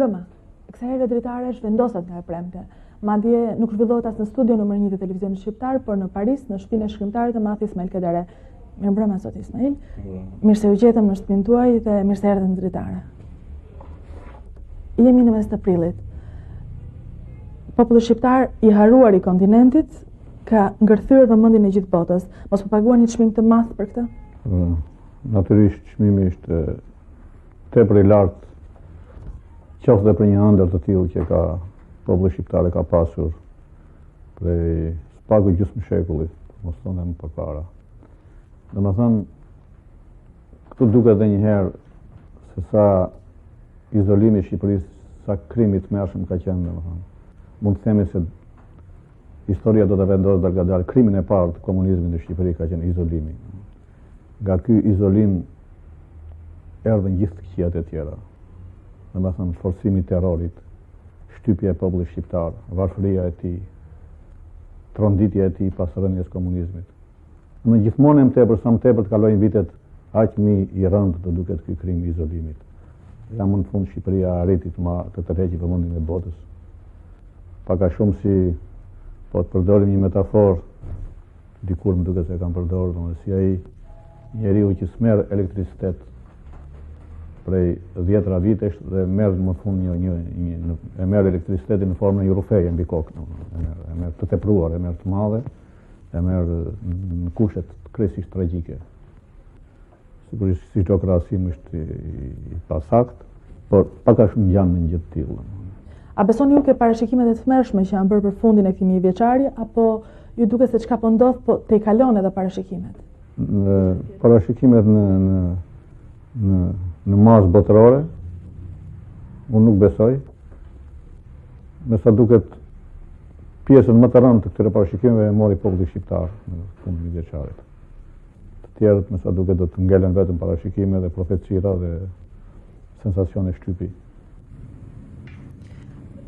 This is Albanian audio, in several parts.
mbrëma. Kësaj herë dritare zhvendoset nga e premte. Madje nuk zhvillohet as në studio numër 1 të televizionit shqiptar, por në Paris, në shtëpinë e shkrimtarit të madh Ismail Kedere. Mirë mbrëma zot Ismail. Mirë se u gjetëm në shtëpinë tuaj dhe mirë se erdhët në dritare. Jemi në mes të prillit. Populli shqiptar i haruar i kontinentit ka ngërthyer vëmendjen e gjithë botës. Mos po paguani një çmim të madh për këtë? Natyrisht çmimi është tepër i lartë, qoftë dhe për një ëndër të tillë që ka populli shqiptar e ka pasur prej pagu gjysmë shekullit, mos thonë më përpara. Domethënë, këtu duket edhe një herë se sa izolimi i Shqipërisë, sa krimi i tmerrshëm ka qenë, domethënë. Mund të themi se historia do të vendosë dalgadal krimin e parë të komunizmit në Shqipëri ka qenë izolimi. Nga ky izolim erdhën gjithë të këqijat e tjera. Domethënë forcimi i terrorit, shtypja e popullit shqiptar, varfëria e tij, tronditja e tij pas rënies komunizmit. Në gjithmonë më tepër sa më tepër të kalojnë vitet, aq më i rëndë të duket ky krim i izolimit. Ja më në fund Shqipëria arriti të tërheqë vëmendjen e botës. Pak a shumë si po të përdorim një metaforë, dikur më duket se kam përdorur, domethënë si ai njeriu që smerr elektricitet prej 10 vitesh dhe merr më fund e merr elektricitetin në formën një rufeje mbi kokë, e merr të tepruar, e merr të madhe, e merr në kushte krejtësisht tragjike. Sigurisht si çdo krahasim është i pasakt, por pak a shumë janë në një gjë të tillë. A besoni ju ke parashikimet e tmerrshme që janë bërë për fundin e këtij vjeçari, apo ju duket se çka po ndodh po te kalon edhe parashikimet? Parashikimet në masë botërore, unë nuk besoj. Me sa duket pjesën më të rëndë të këtyre parashikimeve e mori populli shqiptar në fundin e vjeçarit. Të tjerët me sa duket do të ngelen vetëm parashikime dhe profecira dhe sensacione shtypi.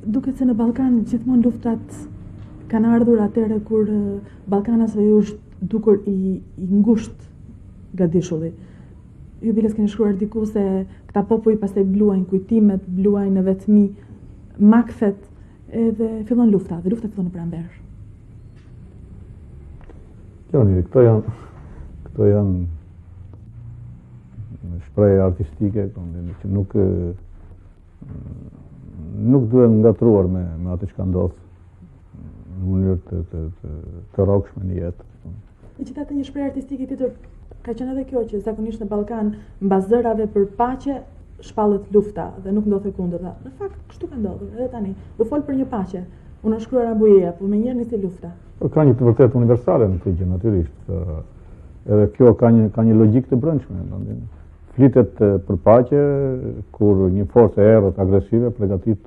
Duket se në Ballkan gjithmonë luftat kanë ardhur atëherë kur ballkanasve ju është dukur i ngushtë gadishulli. Ju biles keni shkruar diku se këta popull pastaj bluajnë kujtimet, bluajnë në vetmi, makset, edhe fillon lufta, dhe lufta fillon në pranver. Këto janë shprehje artistike që nuk duhet ngatruar me atë që ka ndodhur në mënyrë të rrokshme në jetë. Megjithatë një shprehje artistike tjetër ka qenë edhe kjo që zakonisht në Ballkan mbas zërave për paqe shpallet lufta dhe nuk ndodhte kundërta. Në fakt kështu ka ndodhur edhe tani. U fol për një paqe. Unë në shkruar Ambujeja, po menjëherë nisi lufta. Ka një të vërtetë universale në këtë gjë natyrisht. Edhe kjo ka një logjikë të brendshme. Flitet për paqe kur një forcë e errët agresive përgatit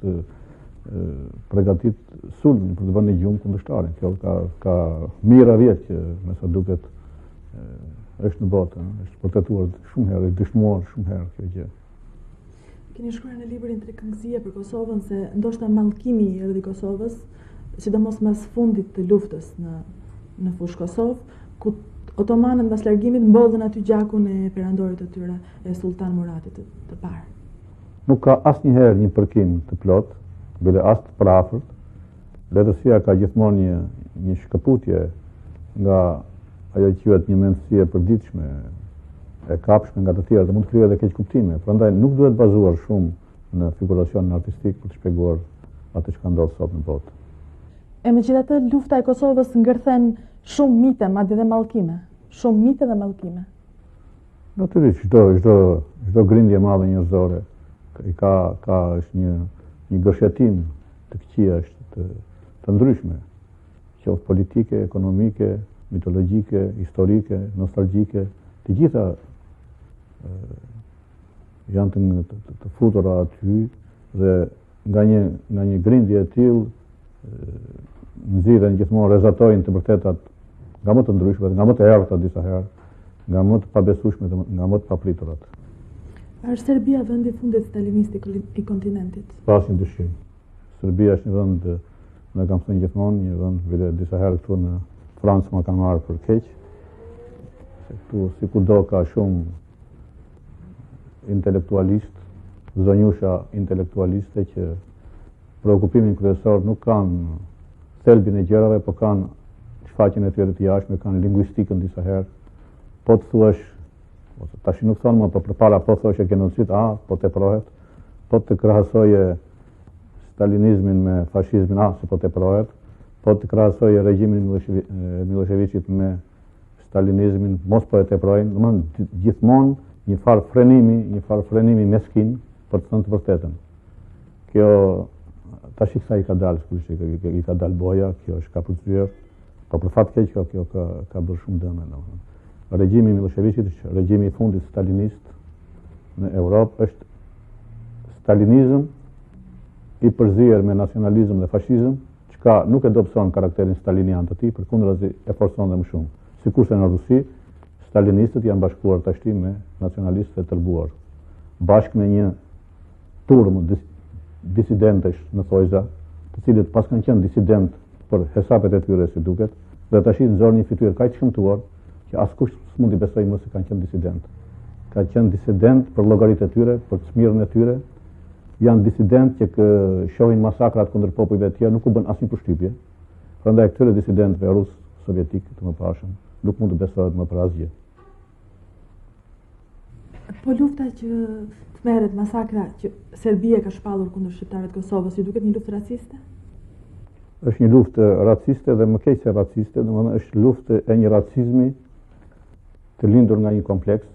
sulmin për të vënë në gjumë kundërshtarin. Kjo ka mijëra vjet që me sa duket është në botë, është përtetuar shumë herë, është dëshmuar shumë herë kjo gjë. Keni shkruar në librin Trekëngësia për Kosovën se ndoshta mallkimi i erdhi Kosovës, sidomos mas fundit të luftës në fushë Kosovë, ku otomanët mbas largimit mbollën aty gjakun e perandorit të tyre, e Sultan Muratit të parë. Nuk ka asnjëherë një përkim të plot, bile as të parafort. Letësia ka gjithmonë një shkëputje nga ajo që quhet një mendësi e përditshme, e kapshme nga të tjerë, dhe mund të krijojë edhe keq kuptime. Prandaj nuk duhet bazuar shumë në figuracionin artistik për të shpjeguar atë që ka ndodhur sot në botë. Megjithatë, lufta e Kosovës ngërthen shumë mite, madje dhe mallkime. Shumë mite dhe mallkime. Natyrisht, çdo grindje e madhe njerëzore ka është një gërshetim të këqija të ndryshme, qoftë politike, ekonomike, mitologjike, historike, nostalgjike, të gjitha janë të futura aty dhe nga një grindje e tillë nxirren gjithmonë rezatojnë të vërtetat nga më të ndryshme, nga më të errëta disa herë, nga më të pabesueshme, nga më të papriturat. Është Serbia vendi i fundit stalinist i kontinentit? Pasin dyshim. Serbia është një vend, ne kam thënë gjithmonë, një vend vile disa herë këtu në Francë ma kanë marrë për keq. Se këtu si kudo ka shumë intelektualist, zonjusha intelektualiste që preokupimin kryesor nuk kanë thelbin e gjërave, po kanë shfaqjen e tyre të jashtme, kanë lingvistikën disa herë. Po të thuash, tash nuk thonë më, po përpara po thoshe genocid, po teprohet, po të krahasoje stalinizmin me fashizmin, si po teprohet, po të krahasoje regjimin Miloševićit me stalinizmin, mos po e teprojnë, domethënë gjithmonë një farë frenimi meskin për të thënë të vërtetën. Kjo tash sa i ka dalë, i ka dalë boja, kjo është ka përcyer, po për fat keq kjo ka bërë shumë dëme, domethënë. Regjimi i Miloševićit, regjimi i fundit stalinist në Europë, është stalinizëm i përzier me nacionalizëm dhe fashizëm, çka nuk e dobëson karakterin stalinian të tij, përkundrazi e forcon dhe më shumë. Sikurse në Rusi, stalinistët janë bashkuar tashti me nacionalistët e tërbuar, bashkë me një turmë disidentesh në thojza, të cilët pas kanë qenë disident për hesapet e tyre si duket, dhe tash nxorën një fytyrë kaq të shëmtuar që askush s'mundi besoj më se kanë qenë disident. Kanë qenë disident për llogaritë e tyre, për çmirën e tyre. Janë disident që shohin masakrat kundër popujve të tjerë, nuk u bën asnjë përshtypje. Prandaj këtyre disidentëve rus sovjetik të mëparshëm nuk mund të besohet më për asgjë. Po lufta që merret, masakra që Serbia ka shpallur kundër shqiptarëve të Kosovës, ju duket një luftë raciste? Është një luftë raciste dhe më keq se raciste, domethënë është luftë e një racizmi të lindur nga një kompleks,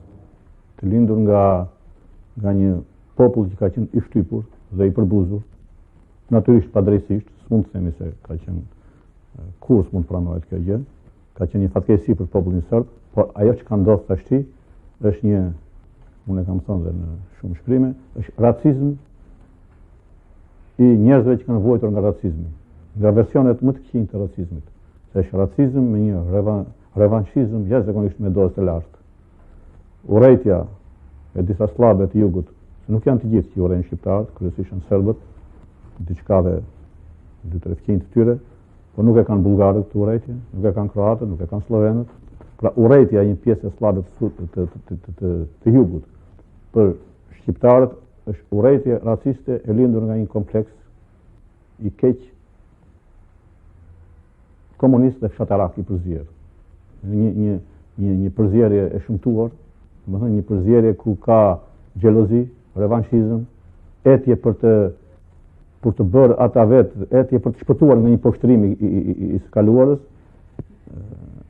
të lindur nga një popull që ka qenë i shtypur dhe i përbuzur, natyrisht padrejtisht, s'mund të themi se ka qenë kur s'mund pranohet kjo gjë, ka qenë një fatkeqësi për popullin serb, por ajo që ka ndodhur tashti është një, unë e kam thënë dhe në shumë shkrime, është racizëm i njerëzve që kanë vuajtur nga racizmi, nga versionet më të këqij të racizmit, se është racizëm me një revanshizëm jashtëzakonisht me dozë të lartë. Urrejtja e disa slabë të jugut, se nuk janë të gjithë që urrejnë shqiptarët, kryesisht janë serbët, diçka dhe 2-3 fëmijë të tyre, por nuk e kanë bullgarët këtë urrejtje, nuk e kanë kroatët, nuk e kanë slovenët. Pra urrejtja e një pjesë e slabë të jugut për shqiptarët është urrejtje raciste e lindur nga një kompleks i keq komunist dhe fshatarak i përzier. Një përzierje e shëmtuar, domethënë një përzierje ku ka xhelozi, revanshizëm, etje për të bërë ata vetë, etje për të shpëtuar nga një poshtrim i së kaluarës,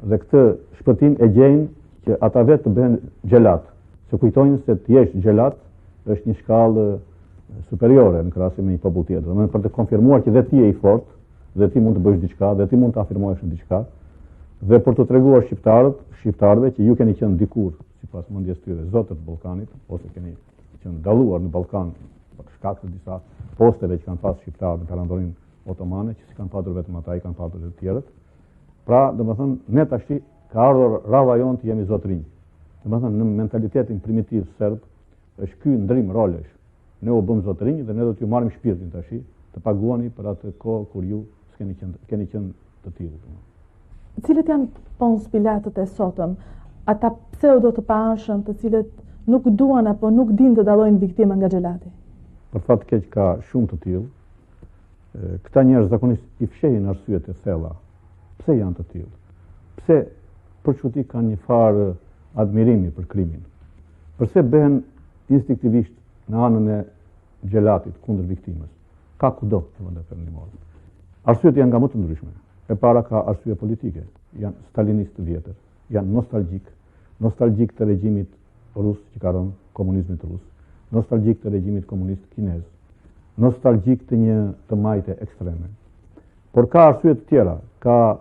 dhe këtë shpëtim e gjejnë që ata vetë të bëhen xhelat, se kujtojnë se të jesh xhelat është një shkallë superiore në krahasim me një popull tjetër. Domethënë për të konfirmuar që dhe ti je i fortë, dhe ti mund të bësh diçka, dhe ti mund të afirmohesh në diçka, dhe për të treguar shqiptarëve që ju keni qenë dikur, sipas mendjes tyre, zotët të Ballkanit, ose keni qenë dalluar në Ballkan për shkak të disa posteve që kanë pasur shqiptarët në perandorinë otomane, që si kanë patur vetëm ata, i kanë patur edhe të tjerët. Pra, domethënë, ne tashti ka ardhur rrava jonë të jemi zotrinj. Domethënë, në mentalitetin primitiv serb është ky ndrim rolesh. Ne u bëm zotrinj dhe ne do t'ju marrim shpirtin tash, të paguani për atë kohë kur ju keni qenë të tillë. Cilët janë Pons Pilatët e sotëm, ata pseudo të paanshëm, të cilët nuk duan apo nuk dinë të dallojnë viktimën nga xhelati? Për fat keq ka shumë të tillë. Këta njerëz zakonisht i fshehin arsyet e thella. Pse janë të tillë? Pse për çuti kanë një farë admirimi për krimin? Përse bëhen instinktivisht në anën e xhelatit kundër viktimës? Ka kudo në vende perëndimore. Arsyet janë nga më të ndryshme. E para ka arsye politike, janë stalinistë të vjetër, janë nostalgjik të regjimit rus që ka rënë, komunizmit rus, nostalgjik të regjimit komunist kinez, nostalgjik të një të majte ekstreme. Por ka arsye të tjera, ka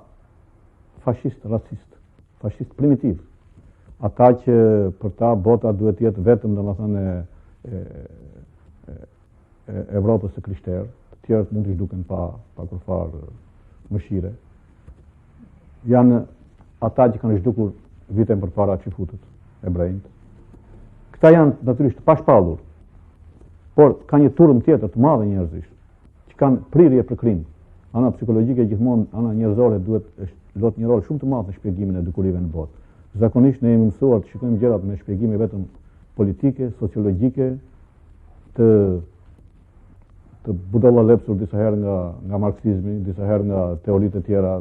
fashist racist, fashist primitiv. Ata që për ta bota duhet jetë vetëm domethënë Evropës së krishterë, të tjerët mund të zhduken pa kurfar mëshire. Janë ata që kanë zhdukur vitën përpara çifutët, hebrejt. Këta janë natyrisht pa shpallur, por ka një turm tjetër të madhe njerëzish që kanë prirje për krim. Ana psikologjike gjithmonë, ana njerëzore duhet lot një rol shumë të madh në shpjegimin e dukurive në botë. Zakonisht ne jemi mësuar të shikojmë gjërat me shpjegime vetëm politike, sociologjike, të budallalepsur disa herë nga marksizmi, disa herë nga teoritë e tjera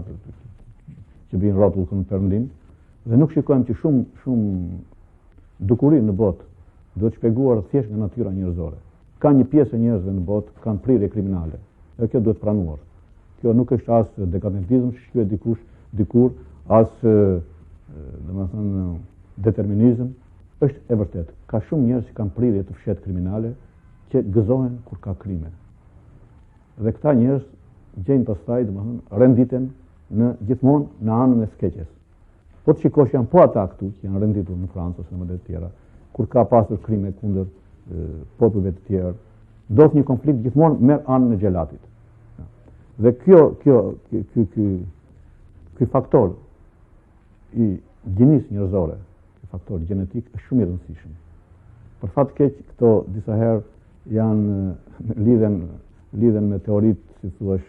që vijnë rrotull në perëndim, dhe nuk shikojmë që shumë dukuri në botë duhet shpjeguar thjesht nga natyra njerëzore. Ka një pjesë e njerëzve në botë kanë prirje kriminale, dhe kjo duhet pranuar. Kjo nuk është as dekadentizëm që shkruhet dikur, as domethënë determinizëm, është e vërtet. Ka shumë njerëz që kanë prirje të fshetë kriminale që gëzohen kur ka krime. Dhe këta njerëz gjejnë pastaj domethënë renditen gjithmonë në anën e skeqes. Po të shikosh janë po ata këtu që janë renditur në Francë ose në vende të tjera, kur ka pasur krime kundër popujve të tjerë, ndodh një konflikt gjithmonë merr anën e xhelatit. Dhe ky faktor i gjinisë njerëzore, ky faktor gjenetik është shumë i rëndësishëm. Për fat keq këto disa herë janë lidhen me teoritë, si thuash,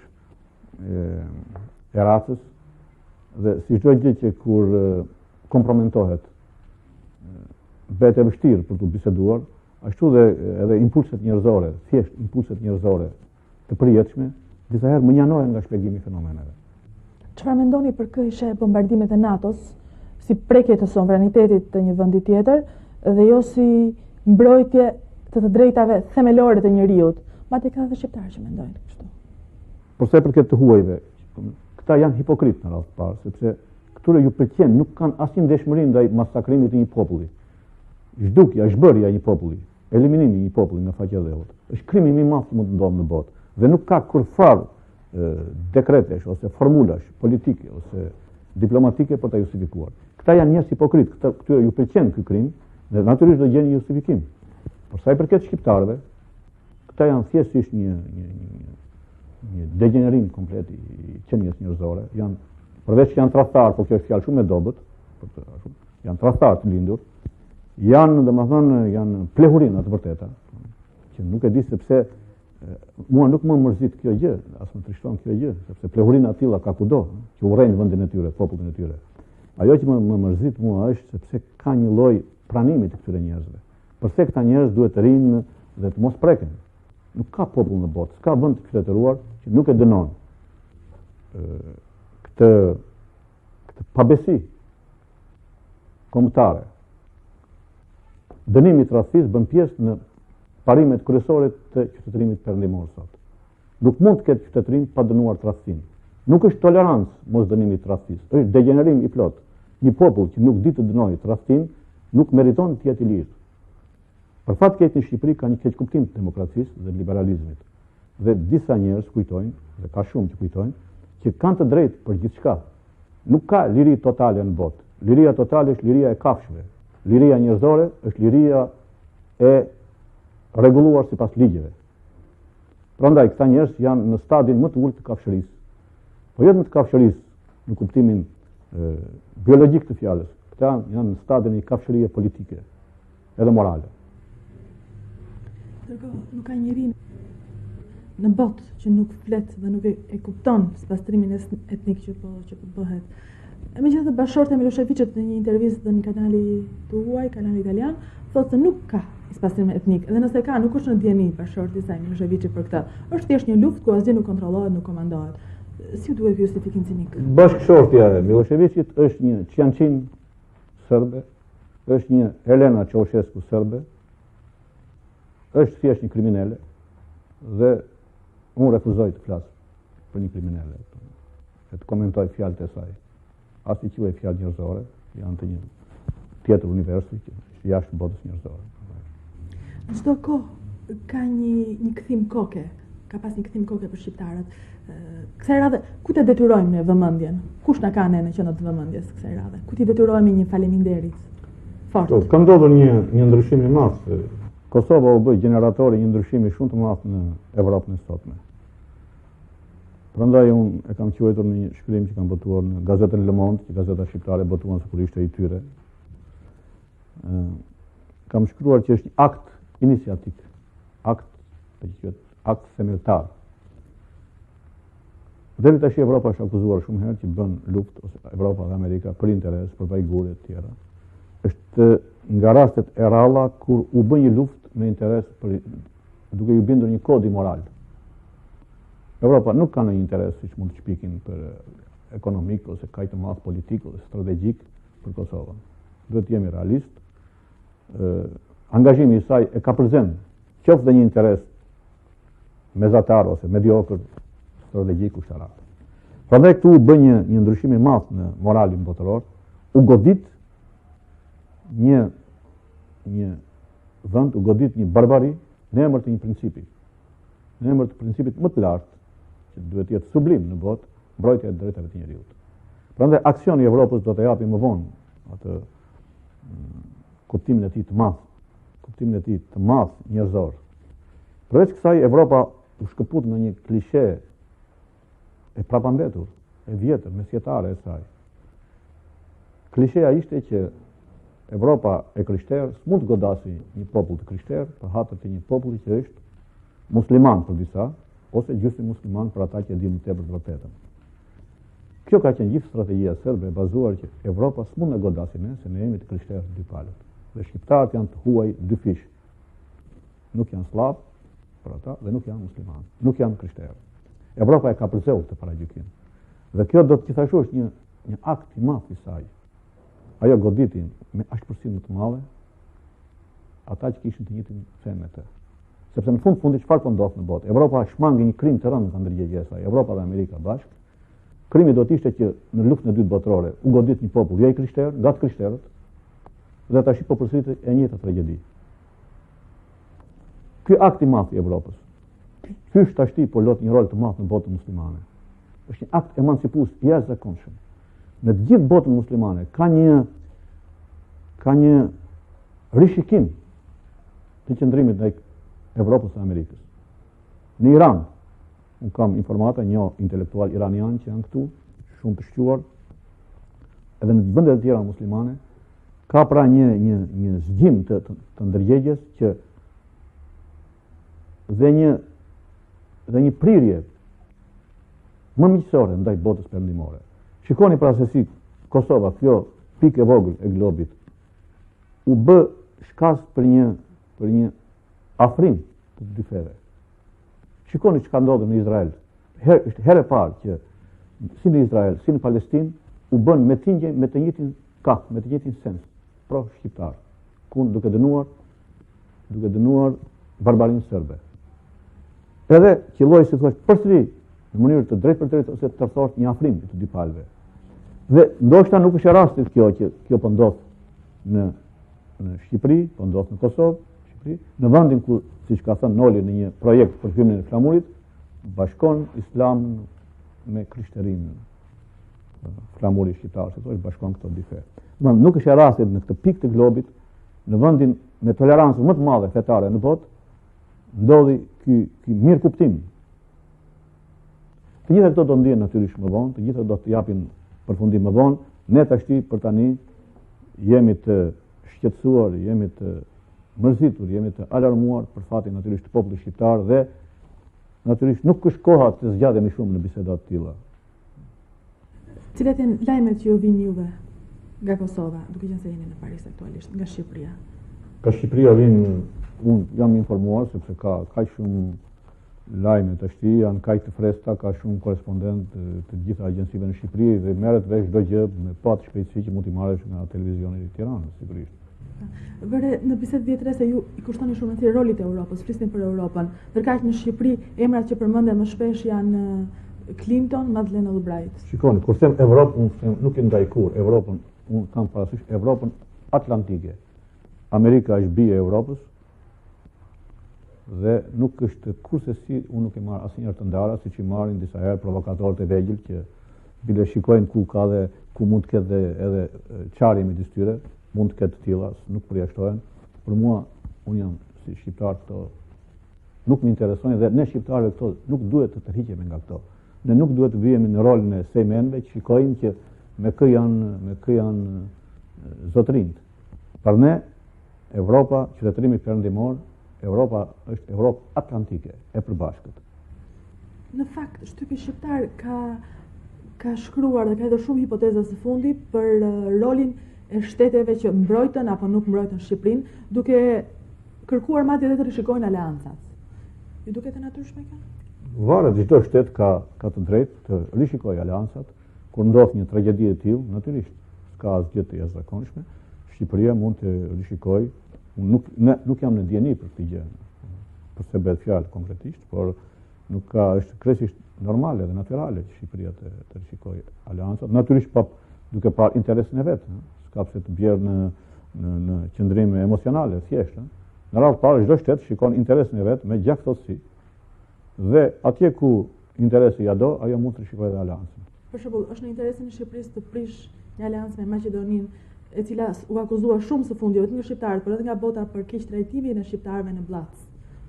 e racës, dhe si çdo gjë që kur kompromentohet bëhet e vështirë për të biseduar, ashtu dhe edhe impulset njerëzore, thjesht impulset njerëzore të përjetshme, disa herë më njanohen nga shpjegimi i fenomeneve. Çfarë mendoni për kësaj bombardimet e NATO-s si prekje të sovranitetit të një vendi tjetër dhe jo si mbrojtje të drejtave themelore të njeriut? Madje ka edhe shqiptarë që mendojnë kështu. Por sa i përket të huajve, këta janë hipokrit në rast të parë, sepse këtyre ju pëlqen, nuk kanë asnjë ndeshmëri ndaj masakrimit të një populli. Zhdukja, zhbërja e një populli, eliminimi i një populli nga faqja e dhëut, është krimi më i madh që mund të ndodhë në botë. Dhe nuk ka kurrë dekretesh ose formulash politike ose diplomatike për ta justifikuar. Këta janë njerëz hipokrit, këtyre ju pëlqen ky krim dhe natyrisht do gjeni justifikim. Por sa i përket shqiptarëve, këta janë thjesht një degenerim komplet i qenies njerëzore. Përveç që janë tradhtar, por kjo është fjalë shumë e dobët, janë tradhtar të lindur, janë plehurin atë vërteta, që nuk e di sepse mua nuk më mërzit kjo gjë, as më trishton kjo gjë, sepse plehurinë atilla ka kudo, që urrejnë vendin e tyre, popullin e tyre. Ajo që më mërzit mua është sepse ka një lloj pranimi të këtyre njerëzve. Përse këta njerëz duhet të rinë dhe të mos preken. Nuk ka popull në botë, s'ka vend të qytetëruar që nuk e dënon këtë pabesi kombëtare. Dënimi i tradhtisë bën pjesë në parimet kryesore të qytetërimit perëndimor sot. Nuk mund të ketë qytetërim pa dënuar tradhtinë. Nuk është tolerancë mos dënimi i tradhtisë, është degenerim i plot. Një popull që nuk di të dënojë tradhtinë nuk meriton të jetë i lirë. Për fat keq në Shqipëri ka një keq kuptim të demokracisë dhe liberalizmit. Dhe disa njerëz kujtojnë, dhe ka shumë që kujtojnë, që kanë të drejtë për gjithçka. Nuk ka liri totale në botë. Liria totale është liria e kafshëve. Liria njerëzore është liria e rregulluar sipas ligjeve. Prandaj këta njerëz janë në stadin më të ulët të kafshërisë. Po jo më të kafshërisë në kuptimin biologjik të fjalës. Këta janë në stadin e kafshërie politike edhe morale. Nuk ka njeri në botë që nuk flet dhe nuk e kupton spastrimin etnik që po bëhet. Megjithatë bashortë Miloševićit në një intervistë në një kanali të huaj, kanali italian, thotë se nuk ka spastrim etnik. Dhe nëse ka, nuk është në dieni bashortë i saj Miloševićit për këtë. Është thjesht një luftë ku asgjë nuk kontrollohet, nuk komandohet. Si duhet ky justifikim cinik? Bashkëshortja e Miloševićit është një Ciançin serbe, është një Elena Ceausescu serbe, është thjesht një kriminale dhe unë refuzoj të flas për një kriminale, të komentoj fjalët e saj. As i quaj fjalë njerëzore, janë të një tjetër universi që është jashtë botës njerëzore. Çdo kohë ka një kthim koke, ka pas një kthim koke për shqiptarët. Kësaj radhe, ku të detyrojmë në vëmendjen? Kush na ka ne në qendër të vëmendjes kësaj radhe? Ku t'i detyrojmë një faleminderit fort? Ka ndodhur një ndryshim i madh. Kosova u bë generatori një ndryshimi shumë të madh në Evropën e sotme. Prandaj unë e kam quajtur në një shkrim që kam botuar në gazetën Le Monde, që gazeta shqiptare botuan sikur ishte i tyre. Kam shkruar që është një akt iniciatik, akt themeltar. Deri tash Evropa është akuzuar shumë herë që bën luftë, ose Evropa dhe Amerika, për interes, për vajgure të tjera. Është nga rastet e rralla kur u bë një luftë me interes duke ju bindur një kodi moral. Europa nuk ka ndonjë interes siç mund të shpikin për ekonomik ose kaq të madh politik ose strategjik për Kosovën. Duhet të jemi realist. Angazhimi i saj e ka përzen qoftë dhe një interes mesatar ose mediokër strategjik ushtarak. Prandaj këtu u bë një ndryshim i madh në moralin botëror, u godit një vend, u godit një barbari në emër të një principi. Në emër të principit më të lartë, që duhet të jetë sublim në botë, mbrojtja e drejtave të njerëzit. Prandaj aksioni i Evropës do të japi më vonë atë kuptimin e tij të madh njerëzor. Përveç kësaj, Evropa u shkëput nga një klishe e prapandetur, e vjetër, mesjetare e saj. Klisheja ishte që Evropa e krishterë s'mund të godasi një popull të krishterë për hatër të një populli që është musliman për disa, ose gjysmë musliman për ata që e dinë më tepër të vërtetën. Kjo ka qenë gjithë strategjia serbe e bazuar që Evropa s'mund të godasi ne, se ne jemi të krishterë dy palët. Dhe shqiptarët janë të huaj dy fish. Nuk janë slavë për ata dhe nuk janë muslimanë, nuk janë krishterë. Evropa e ka përzeu këtë paragjykim. Dhe kjo do të gjithashtu është një akt i madh i saj. Ajo goditin me ashpërsi më të madhe ata që kishin të njëjtin fe me të. Sepse në fundi çfarë po ndodh në botë? Evropa shmangi një krim të rëndë nga ndërgjegjja e saj, Evropa dhe Amerika bashkë. Krimi do të ishte që në luftën e dytë botërore u godit një popull jo i krishterë, nga të krishterët, dhe tash po përsëritet e njëjta tragjedi. Ky akt i madh i Evropës. Ky shtashti po lot një rol të madh në botën muslimane. Është një akt emancipues i jashtëzakonshëm. Në të gjithë botën muslimane ka një rishikim të qëndrimit ndaj Evropës dhe Amerikës. Në Iran, unë kam informata, një intelektual iranian që janë këtu, shumë të shquar, edhe në vendet e tjera muslimane, ka pra një zgjim të ndërgjegjes që dhe një prirje më miqësore ndaj botës perëndimore. Shikoni pra se si Kosova, kjo pikë e vogël e globit, u bë shkas për një afrim të dy feve. Shikoni çka ndodhi në Izrael. Është herë e parë që si në Izrael, si në Palestinë u bën me të njëjtin kaf, me të njëjtin sens, pro shqiptar, ku duke dënuar barbarinë serbe. Edhe qelloi si thosh përsëri në mënyrë të drejtë për drejtë ose të tërthosht një afrim të dy palëve. Dhe ndoshta nuk është rasti kjo që kjo po ndodh në Shqipëri, po ndodh në Kosovë, në vendin ku, siç ka thënë Noli në një projekt për hymnin e flamurit, bashkon islam me krishterinë. Flamuri shqiptar, se thosh bashkon këto dy fe. Nuk është rasti në këtë pikë të globit, në vendin me tolerancë më të madhe fetare në botë, ndodhi ky mirë kuptim. Të gjitha këto do ndihen natyrisht më vonë, të gjitha do të japin përfundim më vonë. Ne tashti për tani jemi të shqetësuar, jemi të mërzitur, jemi të alarmuar për fatin natyrisht të popullit shqiptar dhe natyrisht nuk është koha të zgjatemi shumë në biseda të tilla. Cilat janë lajmet që ju vijnë juve nga Kosova, duke qenë se jeni në Paris aktualisht, nga Shqipëria? Ka Shqipëria vijnë, unë jam informuar sepse ka kaq shumë lajme tashti, janë kaq të freskëta, ka shumë korrespondent të gjitha agjencive në Shqipëri dhe merret vesh çdo gjë me pat shpejtësi që mund t'i marrësh nga televizioni i Tiranës, sigurisht. Vëre, në bisedë vjetre se ju i kushtoni shumë rëndësi rolit e Europës, flisni për Europën. Ndërkaq në Shqipëri emrat që përmenden më shpesh janë Clinton, Madeleine Albright. Shikoni, kur them Evropë, unë nuk e ndaj kur Evropën, unë kam parasysh Evropën atlantike. Amerika është bie e Europës dhe nuk është kurse si unë nuk e marr asnjëherë të ndara, siç i marrin disa herë provokatorët e vegjël që bile shikojnë ku mund të ketë edhe çarje midis tyre. Mund të ketë të tilla, nuk përjashtohen. Për mua, unë jam si shqiptar këto, nuk më interesojnë dhe ne shqiptarëve këto nuk duhet të tërhiqemi nga këto. Ne nuk duhet të vijemi në rolin e sejmenve që shikojmë që me kë janë zotrinjt. Për ne, Evropa, qytetërimi perëndimor, Evropa është Evropë atlantike, e përbashkët. Në fakt, shtypi shqiptar ka shkruar dhe ka edhe shumë hipoteza së fundi për rolin e shteteve që mbrojtën apo nuk mbrojtën Shqipërinë, duke kërkuar madje edhe të rishikojnë aleancat. Ju duket e natyrshme kjo? Varet, çdo shtet ka të drejtë të rishikojë aleancat kur ndodh një tragjedi e tillë, natyrisht ka asgjë të jashtëzakonshme. Shqipëria mund të rishikojë, nuk jam në dieni për këtë gjë, përse bëhet fjalë konkretisht, por është krejtësisht normale dhe natyrale që Shqipëria të rishikojë aleancat, natyrisht duke parë interesin e vet, s'ka pse të bjerë në qëndrime emocionale thjesht. Në radhë parë çdo shtet shikon interesin e vet me gjaktësi dhe atje ku interesi ja do, ajo mund të rishikojë dhe aleancën. Për shembull, është në interesin e Shqipërisë të prish një aleancë me Maqedoninë, e cila u akuzua shumë së fundi, jo vetëm nga shqiptarët, por edhe nga bota për keq trajtimin e shqiptarëve në Bllac,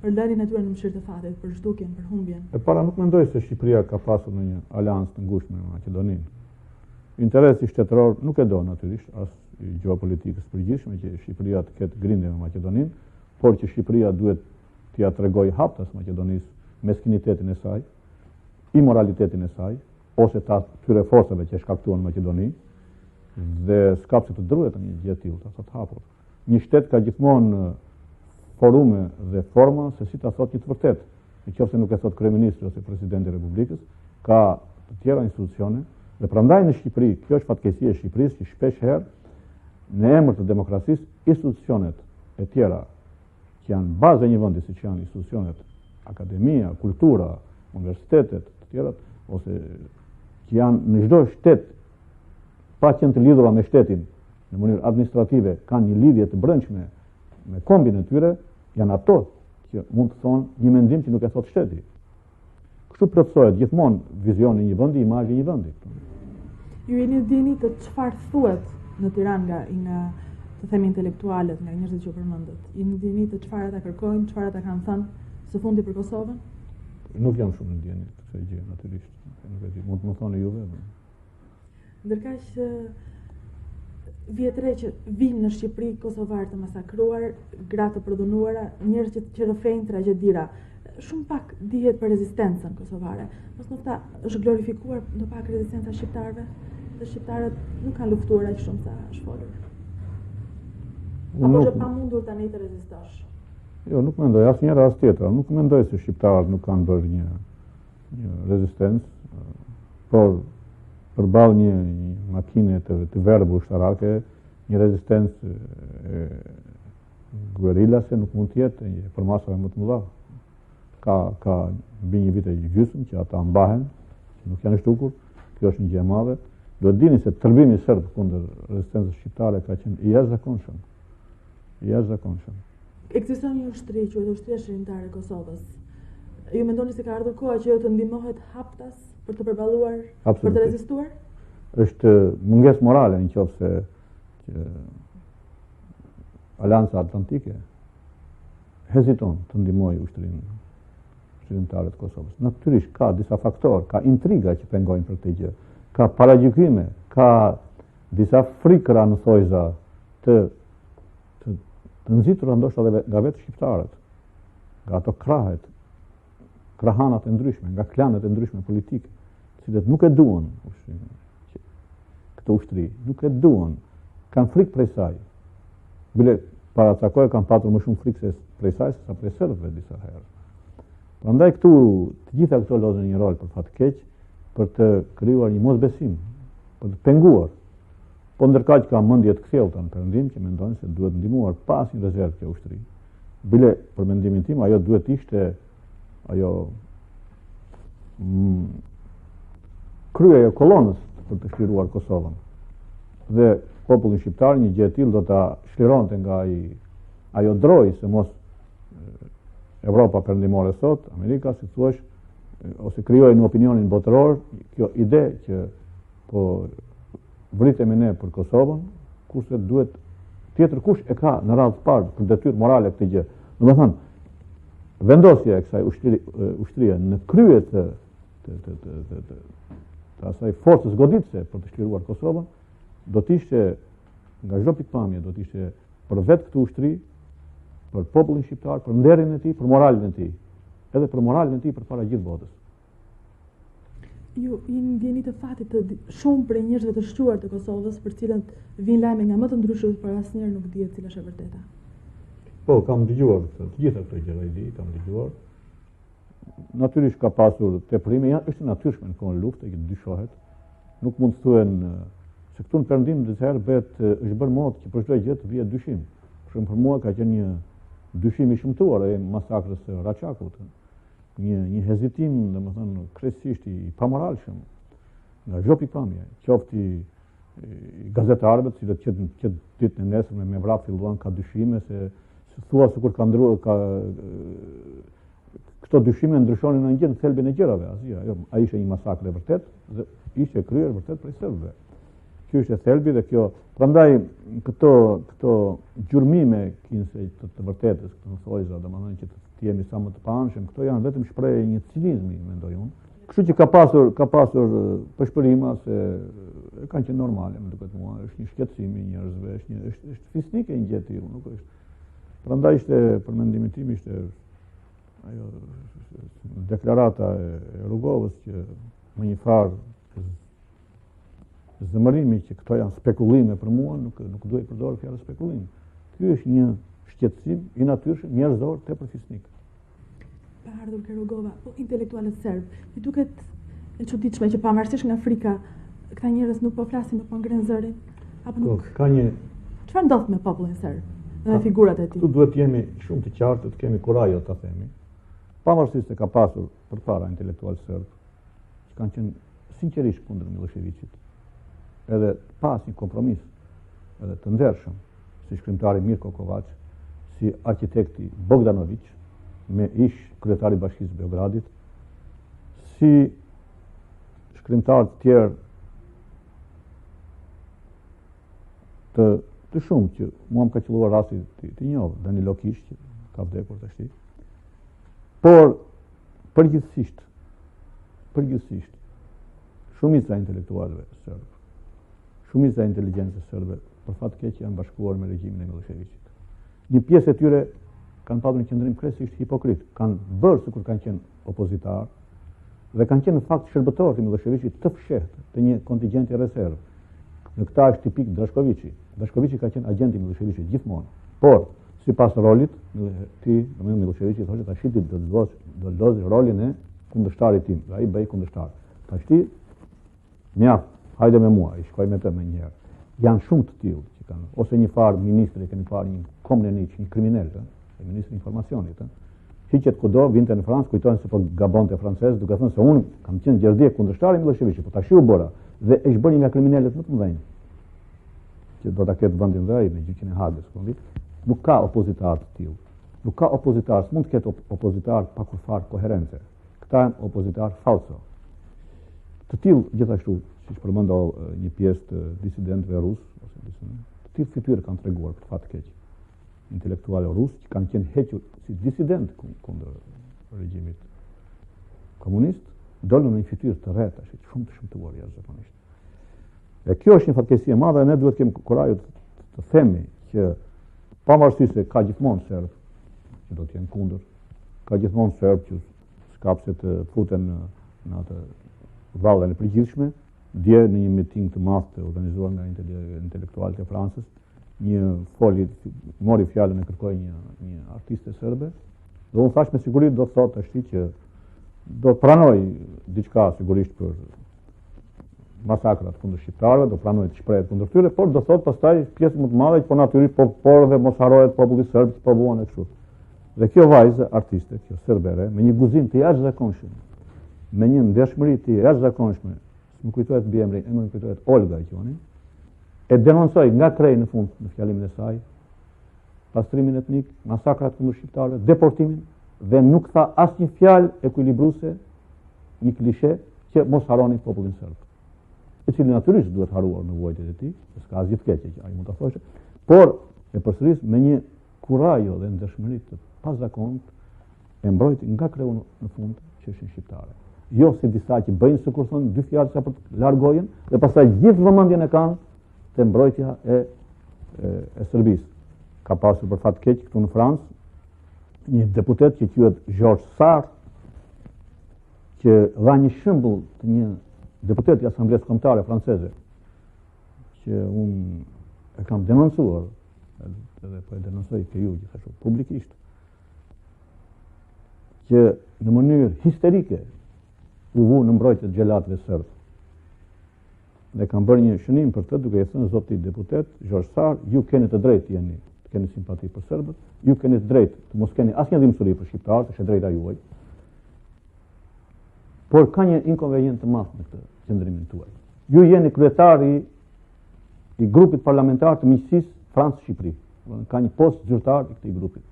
për lënien e tyre në mëshirë të fatit, për zhdukjen, për humbjen. E para nuk mendoj se Shqipëria ka pasur në një aleancë të ngushtë me Maqedoninë. Interesi shtetëror nuk e do natyrisht as gjeopolitikës përgjithshme që Shqipëria të ketë grindje me Maqedoninë, por që Shqipëria duhet t'ia tregojë haptas Maqedonisë meskinitetin e saj, imoralitetin e saj, ose të atyre forcave që shkaktuan Maqedoni, dhe s'ka pse të druhet një gjë e tillë, të hapur. Një shtet ka gjithmonë forume dhe forma se si ta thotë një të vërtetë. Nëse nuk e thot kryeministri ose presidenti i Republikës, ka të tjera institucione, dhe prandaj në Shqipëri, kjo është fatkeqësia e Shqipërisë, që shpesh herë në emër të demokracisë, institucionet e tjera që janë bazë e një vendi, siç janë institucionet akademia, kultura, universitetet, të tjera, ose që janë në çdo shtet pa qenë të lidhura me shtetin në mënyrë administrative, kanë një lidhje të brendshme me kombin e tyre, janë ato që mund të thonë një mendim që nuk e thot shteti. Kështu plotësohet gjithmonë vizioni i një vendi, imazhi i një vendi. Ju jeni dini të çfarë thuhet në Tiranë nga të themi intelektualët, nga njerëzit që përmendët. Jeni dini të çfarë ata kërkojnë, çfarë ata kanë thënë së fundi për Kosovën? Nuk jam shumë në dieni të kësaj gjë, natyrisht. Nuk e di, mund të më thoni juve. Ndërkaq vjetre që vinë në Shqipëri kosovarë të masakruar, gra të përdunuara, njerëz që rrëfejnë tragjedira. Shumë pak dihet për rezistencën kosovare. Mos nofta është glorifikuar ndo pak rezistenca shqiptarëve, dhe shqiptarët nuk kanë luftuar aq shumë sa është folur. Apo është e pamundur tani të rezistosh? Jo, nuk mendoj asnjëherë as tjetër. Nuk mendoj se shqiptarët nuk kanë bërë një rezistencë, por përballë një makine të verbur ushtarake, një rezistencë guerilase nuk mund të jetë për masave më të mëdha. Ka mbi një vit e gjysmë që ata mbahen, që nuk janë shtukur, kjo është një gjë e madhe. Duhet dini se tërbimi serb kundër rezistencës shqiptare ka qenë i jashtëzakonshëm. I jashtëzakonshëm. Ekziston një ushtri, quhet Ushtria Shërimtare e Kosovës. Ju mendoni se ka ardhur koha që ajo të ndihmohet haptas për të përballuar, për të rezistuar? Është mungesë morale nëse që Aleanca Atlantike heziton të ndihmojë Ushtrinë Shërimtare të Kosovës. Natyrisht ka disa faktorë, ka intriga që pengojnë për këtë gjë, ka paragjykime, ka disa frikëra në thojza të nxitura ndoshta edhe nga vetë shqiptarët, nga ato krahanat e ndryshme, nga klanet e ndryshme politike, të cilët nuk e duan këtë ushtri, nuk e duan, kanë frikë prej saj. Bile paracakoj kanë patur më shumë frikë prej saj se sa prej serbëve disa herë. Prandaj këtu të gjitha këto lozën një rol për fat keq, për të krijuar një mosbesim, për të penguar. Po ndërkaq ka mendje të kthjellta në Perëndim që mendojnë se duhet ndihmuar pa asnjë rezervë kjo ushtri. Bile për mendimin tim ajo duhet ishte ajo kryeja e kolonës për të shliruar Kosovën. Dhe populli shqiptar një gjë e tillë do ta shlironte nga ajo droj se mos Evropa perëndimore sot, Amerika, si thua, ose krijoi në opinionin botëror kjo ide që po vritemi ne për Kosovën, kurse duhet tjetër kush e ka në radhë parë për detyrë morale këtë gjë. Domethënë, vendosja e kësaj ushtrie në krye të asaj forcës goditëse për të shliruar Kosovën, do të ishte nga çdo pikpamje, do të ishte për vetë këtë ushtri, për popullin shqiptar, për nderin e tij, për moralin e tij, edhe për moralin e tij përpara gjithë botës. Ju jeni të fatit të shumë prej njerëzve të shquar të Kosovës, për cilët vijnë lajme nga më të ndryshmet, por asnjëherë nuk dihet cila është e vërteta. Po, kam dëgjuar të gjitha këto gjëra i di, kam dëgjuar. natyrisht ka pasur teprime, është natyrshme në kohën lufte, që dyshohet. Nuk mund të thuhen se këtu në Perëndim disa herë është bërë modë që për çdo gjë të vihet dyshim. Për mua ka qenë një dyshim i shëmtuar e masakrës së Raçakut. Një hezitim, domethënë, krejtësisht i pamoralshëm nga çdo pikpamje, qoftë i gazetarëve, të cilët që ditën e nesërme me vrap filluan ka dyshime se thua sikur ka ndruar këto dyshime ndryshonin në gjë në thelbin e gjërave. Ai ishte një masakër e vërtet dhe ishte kryer vërtet prej serbëve. Ky ishte thelbi dhe kjo, prandaj këto gjurmime kinse të vërtetës, këto thojza, domethënë që të jemi sa më të paanshëm, këto janë vetëm shprehje një cinizmi, mendoj unë. Kështu që ka pasur përshpërima se kanë qenë normale, më duket mua, është një shqetësim i njerëzve, është fisnike një gjë e tillë, nuk është. Prandaj ishte, për mendimin tim, ishte ajo deklarata e Rugovës që më një farë zëmërimi që këto janë spekullime për mua, nuk duhet përdorë fjalën spekullim. Ky është një shqetësim i natyrshëm, njerëzor, tepër fisnik. Pa ardhur ke Rugova, po intelektualët serbë, i duket e çuditshme që pavarësisht nga frika, këta njerëz nuk po flasin, nuk po ngrenë zërin, apo nuk. Ka një Çfarë ndodh me popullin serb dhe figurat e tij? Tu duhet të jemi shumë të qartë, të kemi kurajo ta themi. Pavarësisht se ka pasur përpara intelektualë serbë që kanë qenë sinqerisht kundër Miloševićit, edhe pas një kompromis edhe të ndershëm, si shkrimtari Mirko Kovač, si arkitekti Bogdanović, me ish kryetari i Bashkisë së Beogradit, si shkrimtarë të tjerë të shumë që mua më ka qelluar rasti të njohur, Danilo Kish, që ka vdekur tash. Por përgjithsisht shumica e intelektualëve serbë, shumica e inteligjencës serbe për fat keq janë bashkuar me regjimin e Miloševićit. Një pjesë e tyre kanë pasur një qëndrim krejtësisht hipokrit, kanë bërë sikur kanë qenë opozitar dhe kanë qenë në fakt shërbëtorë të Miloševićit të fshehtë të një kontingjenti rezervë. Në këta është tipik Draškovići. Draškovići ka qenë agent i Miloševićit gjithmonë. Por sipas rolit, Miloševići thoshte tash ti do lodh rolin e kundërshtarit tim, dhe ai bëi kundërshtar. Tash ti mjaft, hajde me mua, i shkoj me të menjëherë. Janë shumë të tillë që kanë, ose një farë ministri, keni parë një komunist, një kriminal, ministri i informacionit, hiqet kudo, vinte në Francë, kujtojnë se po gabonte francez, duke thënë se unë kam qenë gjerdhje kundërshtari i Miloševićit, po tash u bëra dhe është bërë nga kriminalet më të mëdhenj, që do ta ketë vendin dhe ai në gjyqin e Hagës, nuk ka opozitar të tillë. Nuk ka opozitar, s'mund të ketë opozitar pa kurfar koherence. Këta janë opozitar falso. Të tillë gjithashtu, siç përmenda një pjesë të disidentëve rusë, të tillë fytyrë kanë treguar për fat keq. Intelektualë rusë që kanë qenë hequr si disident kundër regjimit komunist, dolën në një fytyrë të rreta, shumë të shëmtuar jashtëzakonisht. E kjo është një fatkeqësi e madhe, ne duhet kemi kurajë të themi që pavarësisht se ka gjithmonë serbë që do të jenë kundër, ka gjithmonë serbë që skapse të futen në atë vallën e përgjithshme. Dje në një miting të madh të organizuar nga intelektualët e Francës, mori fjalën e kërkoi një artiste serbe, dhe unë thash me siguri do të thotë ashtu që do të pranoj diçka sigurisht për masakrat kundër shqiptarëve, do pranoj të shprehet kundër tyre, por do thotë pastaj pjesë më të madhe që po natyrisht por dhe mos harrohet populli serb që po vuan kështu. Dhe kjo vajzë artiste, kjo serbere, me një guzim të jashtëzakonshëm, me një ndershmëri të jashtëzakonshme, më kujtohet mbiemri, më kujtohet Olga e quani, e denoncoi nga krej në fund në fjalimin e saj pastrimin etnik, masakrat kundër shqiptarëve, deportimin, dhe nuk tha asnjë fjalë ekuilibruese, një klishe që mos harroni popullin serb, i cili natyrisht duhet haruar në vojtjet e tij, s'ka asgjë të keqe që ai mund ta thoshte, por e përsëris me një kurajo dhe ndershmëri të pazakontë e mbrojti nga kreu në fund çështjen shqiptare. Jo si disa që bëjnë sikur thonë dy fjalë sa për të largohen dhe pastaj gjithë vëmendjen e kanë te mbrojtja e Serbisë. Ka pasur për fat keq këtu në Francë një deputet që quhet Georges Sarr, që dha një shembull të një deputet i Asamblesë Kombëtare franceze, që unë e kam denoncuar, edhe po e denoncoj ke ju gjithashtu publikisht, që në mënyrë histerike u vu në mbrojtje të gjelatëve serbë. Dhe kam bërë një shënim për të, duke i thënë zoti deputet Zhorsh Sar, ju keni të drejtë jeni, të keni simpati për serbët, ju keni të drejtë të mos keni asnjë dhimbësuri për shqiptarët, është e drejta juaj. Por ka një inkonvenient të madh në këtë qëndrimin tuaj. Ju jeni kryetari i grupit parlamentar të miqësisë Francë-Shqipëri. Ka një post zyrtar i këtij grupit.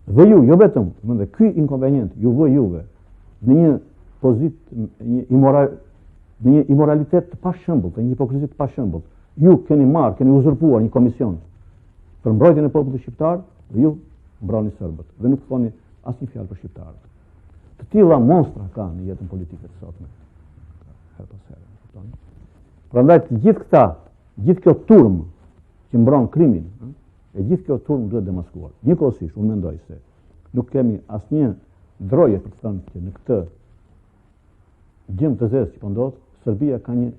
Dhe ju, jo vetëm, dhe ky inkonvenient ju vë juve në një pozitë, në një imoralitet të pashëmbullt, në një hipokrizi të pashëmbullt. Ju keni keni uzurpuar një komision për mbrojtjen e popullit shqiptar dhe ju mbroni serbët dhe nuk thoni asnjë fjalë për shqiptarët. Të tilla monstra ka në jetën politike të sotme. Her pas here, kuptoni? Prandaj të gjithë këta, gjithë kjo turm që mbron krimin, e gjithë kjo turm duhet demaskuar. Njëkohësisht, unë mendoj se nuk kemi asnjë droje për të thënë që në këtë gjem të zezë që po ndodh, Serbia ka një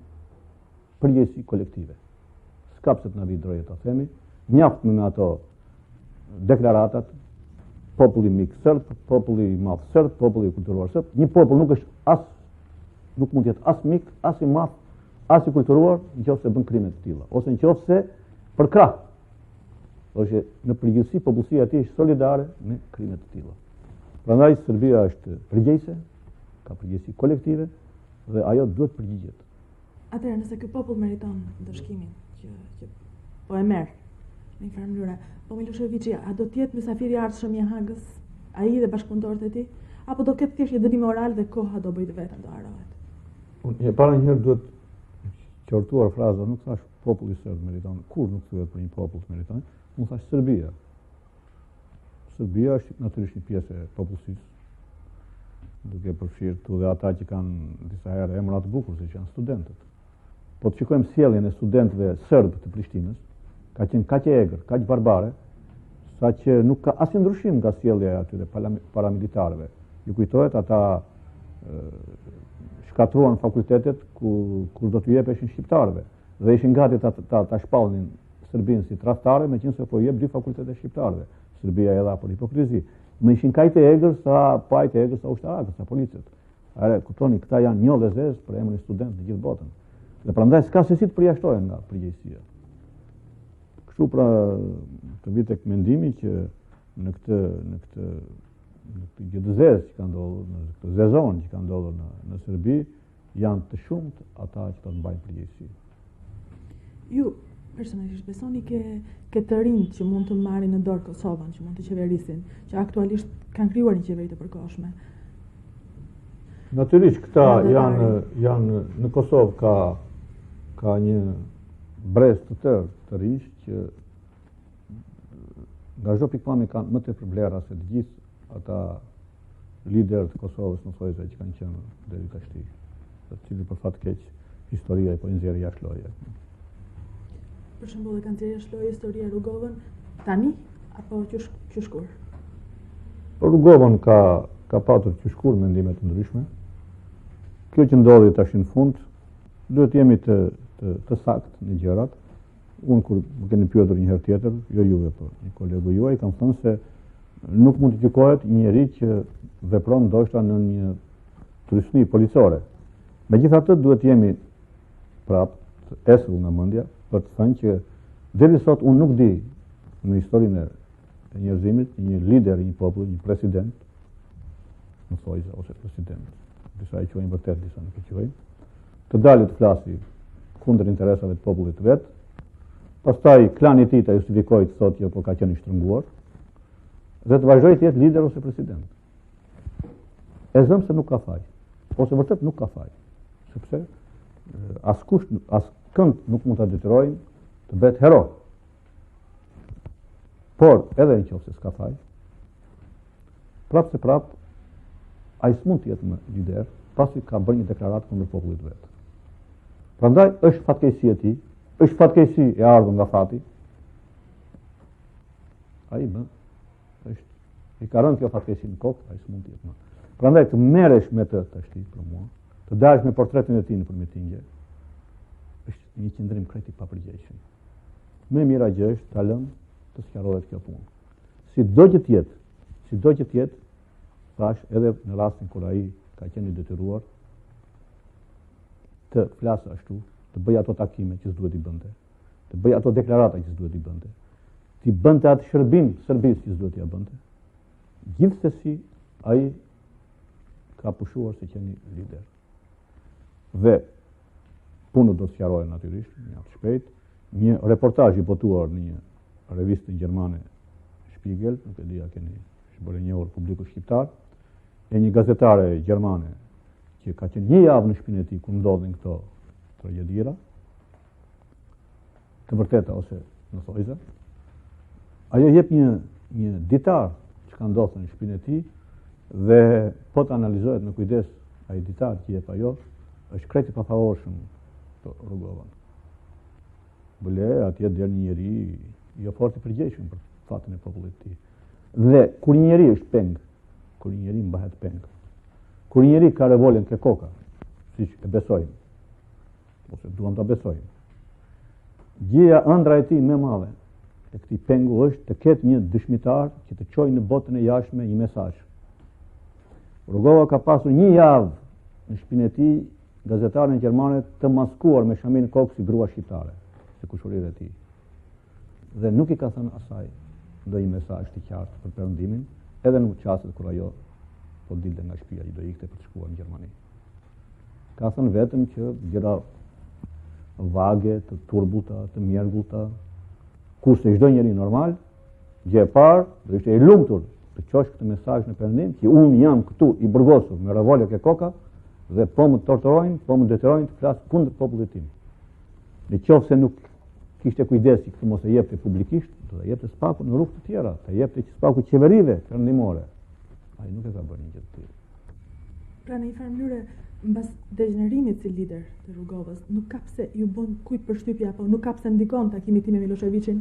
përgjegjësi kolektive. S'ka pse të na vi droje ta themi, mjaft me ato deklaratat, populli mik serb, populli i madh serb, populli i kulturuar serb. Një popull nuk është nuk mund të jetë as mik, as i madh, as i kulturuar nëse bën krime të tilla, ose nëse për krah. Ose në përgjithësi popullsia e tij është solidare me krime të tilla. Prandaj Serbia është përgjegjëse, ka përgjegjësi kolektive dhe ajo duhet përgjigjet. Atëherë, nëse ky popull meriton ndëshkimin që po e merr në një farë mënyrë, po Miloševići, a do të jetë mysafir i ardhshëm i Hagës, ai dhe bashkëpunëtorët e tij, apo do ketë thjesht një dënim moral dhe koha do bëjë vetëm do harohet? Unë para një herë duhet qortuar fraza, nuk thash populli serb meriton, kur nuk thuhet për një popull të meriton, unë thash Serbia. Serbia është natyrisht një pjesë e popullsisë, duke përfshirë këtu dhe ata që kanë disa herë emra të bukur, siç janë studentët. Po të shikojmë sjelljen e studentëve serbë të Prishtinës, ka qenë kaq e egër, kaq barbare, sa që nuk ka asnjë ndryshim nga sjellja e atyre paramilitarëve. Ju kujtohet ata shkatruan fakultetet kur do t'u jepeshin shqiptarëve dhe ishin gati ta shpallnin Serbinë si tradhtare, meqense po jep dy fakultete shqiptarëve. Serbia e dha për hipokrizi. Më ishin kaq të egër sa ushtarakët, sa policët. Kuptoni, këta janë një dhe zezë për emrin student në gjithë botën. Dhe prandaj s'ka se si të përjashtohen nga përgjegjësia. Kështu pra të vi tek mendimi që në këtë gjëdëzez që ka ndodhur, në këtë zezon që ka ndodhur në Serbi, janë të shumt ata që do të mbajnë përgjegjësi. Ju personalisht besoni ke të rinj që mund të marrin në dorë Kosovën, që mund të qeverisin, që aktualisht kanë krijuar një qeveri të përkohshme? Natyrisht këta janë në Kosovë ka një brez të tërë të rinj që nga çdo pikpamje kanë më tepër vlera se të gjithë ata liderët të Kosovës në thojse që kanë qenë deri tashti, të cilët për fat keq historia i po i nxjerrë jashtë loje. Për shembull, e kanë nxjerrë jashtë loje historia Rugovën tani apo qyshkur? Por Rugovën ka patur qyshkur mendime të ndryshme. Kjo që ndodhi tash në fund, duhet jemi të saktë në gjërat. Unë kur më keni pyetur një herë tjetër, jo juve, por një kolegu juaj, kam thënë se nuk mund të gjykohet një njerëz që vepron ndoshta në një trisni policore. Megjithatë duhet jemi prapë të esur nga mendja për të thënë që deri sot unë nuk di në historinë e njerëzimit një lider i një populli, një president, në thojza ose president, disa e quajnë vërtet, disa nuk e quajnë, të dalë të flasi kundër interesave të popullit vet. Pastaj klani i tij ta justifikoi të thotë që po ka qenë i shtrënguar dhe të vazhdoi të jetë lider ose president. E zëm se nuk ka faj, ose vërtet nuk ka faj, sepse askënd nuk mund ta detyrojnë të bëhet hero. Por edhe nëse s'ka faj, prapë ai s'mund të jetë më lider pasi ka bërë një deklaratë kundër popullit vet. Prandaj është fatkeqësi e tij, është fatkeqësi e ardhur nga fati. Ai i ka rënë kjo fatkeqësi në kokë, ai s'mund të jetë më. Prandaj të merresh me të tashti për mua, të dalësh me portretin e tij nëpër mitingje, është një qendrim krejt i papërgjegjshëm. Më e mira gjë është ta lëmë të sqarohet kjo punë. Sido që të jetë, thash edhe në rastin kur ai ka qenë i detyruar të flasë ashtu, të bëj ato takime që s'duhet i bënte, të bëj ato deklarata që s'duhet i bënte, të bënte atë shërbim Serbisë që s'duhet i bënte. Gjithsesi ai ka pushuar se qenë lider. Dhe punët do të sqarohen natyrisht, mjaft shpejt. Një reportazh i botuar në një revistë gjermane, Spiegel, nuk e di a keni bërë njohur publiku shqiptar, e një gazetare gjermane që ka qenë një javë në shtëpinë e tij ku ndodhin këto tragjedira, të vërteta ose në thojza. Ajo jep një ditar që ka ndodhur në shtëpinë e tij dhe po të analizohet me kujdes ai ditar që jep ajo, është krejt i pafavorshëm Rrugovan. Bële atje del një njeri jo fort i përgjegjshëm për fatin e popullit të tij. Dhe kur një njeri është peng, kur një njeri mbahet peng, kur një njeri ka revolën ke koka, siç e besojmë, ose duam ta besojmë, gjëja ëndra e tij më e madhe e këtij pengu është të ketë një dëshmitar që të çojë në botën e jashtme një mesazh. Rrugova ka pasur një javë në shtëpinë e tij gazetarën gjermane të maskuar me shamin kokë si grua shqiptare, si kushurinë e tij. Dhe nuk i ka thënë asaj ndonjë mesazh të qartë për perëndimin, edhe në çastet kur ajo po dilte nga shtëpia i do ikte për të shkuar në Gjermani. Ka thënë vetëm që gjëra vage, të turbuta, të mjergullta, kurse çdo njeri normal, gjë e parë do ishte i lumtur të çosh këtë mesazh në perëndim që unë jam këtu i burgosur me revolë ke koka dhe po më torturojnë, po më detyrojnë të flas kundër popullit tim. Në qoftë se nuk kishte kujdes që këtë mos e jepte publikisht, do ta jepte spaku në rrugë të tjera, ta jepte spaku qeverive perëndimore. Ai nuk e ka bërë një gjë të tillë. Pra në një farë mënyrë, mbas degenerimit si lider të Rrugovës, nuk ka pse ju bën kujt përshtypje apo nuk ka pse ndikon takimi tim me Miloševićin?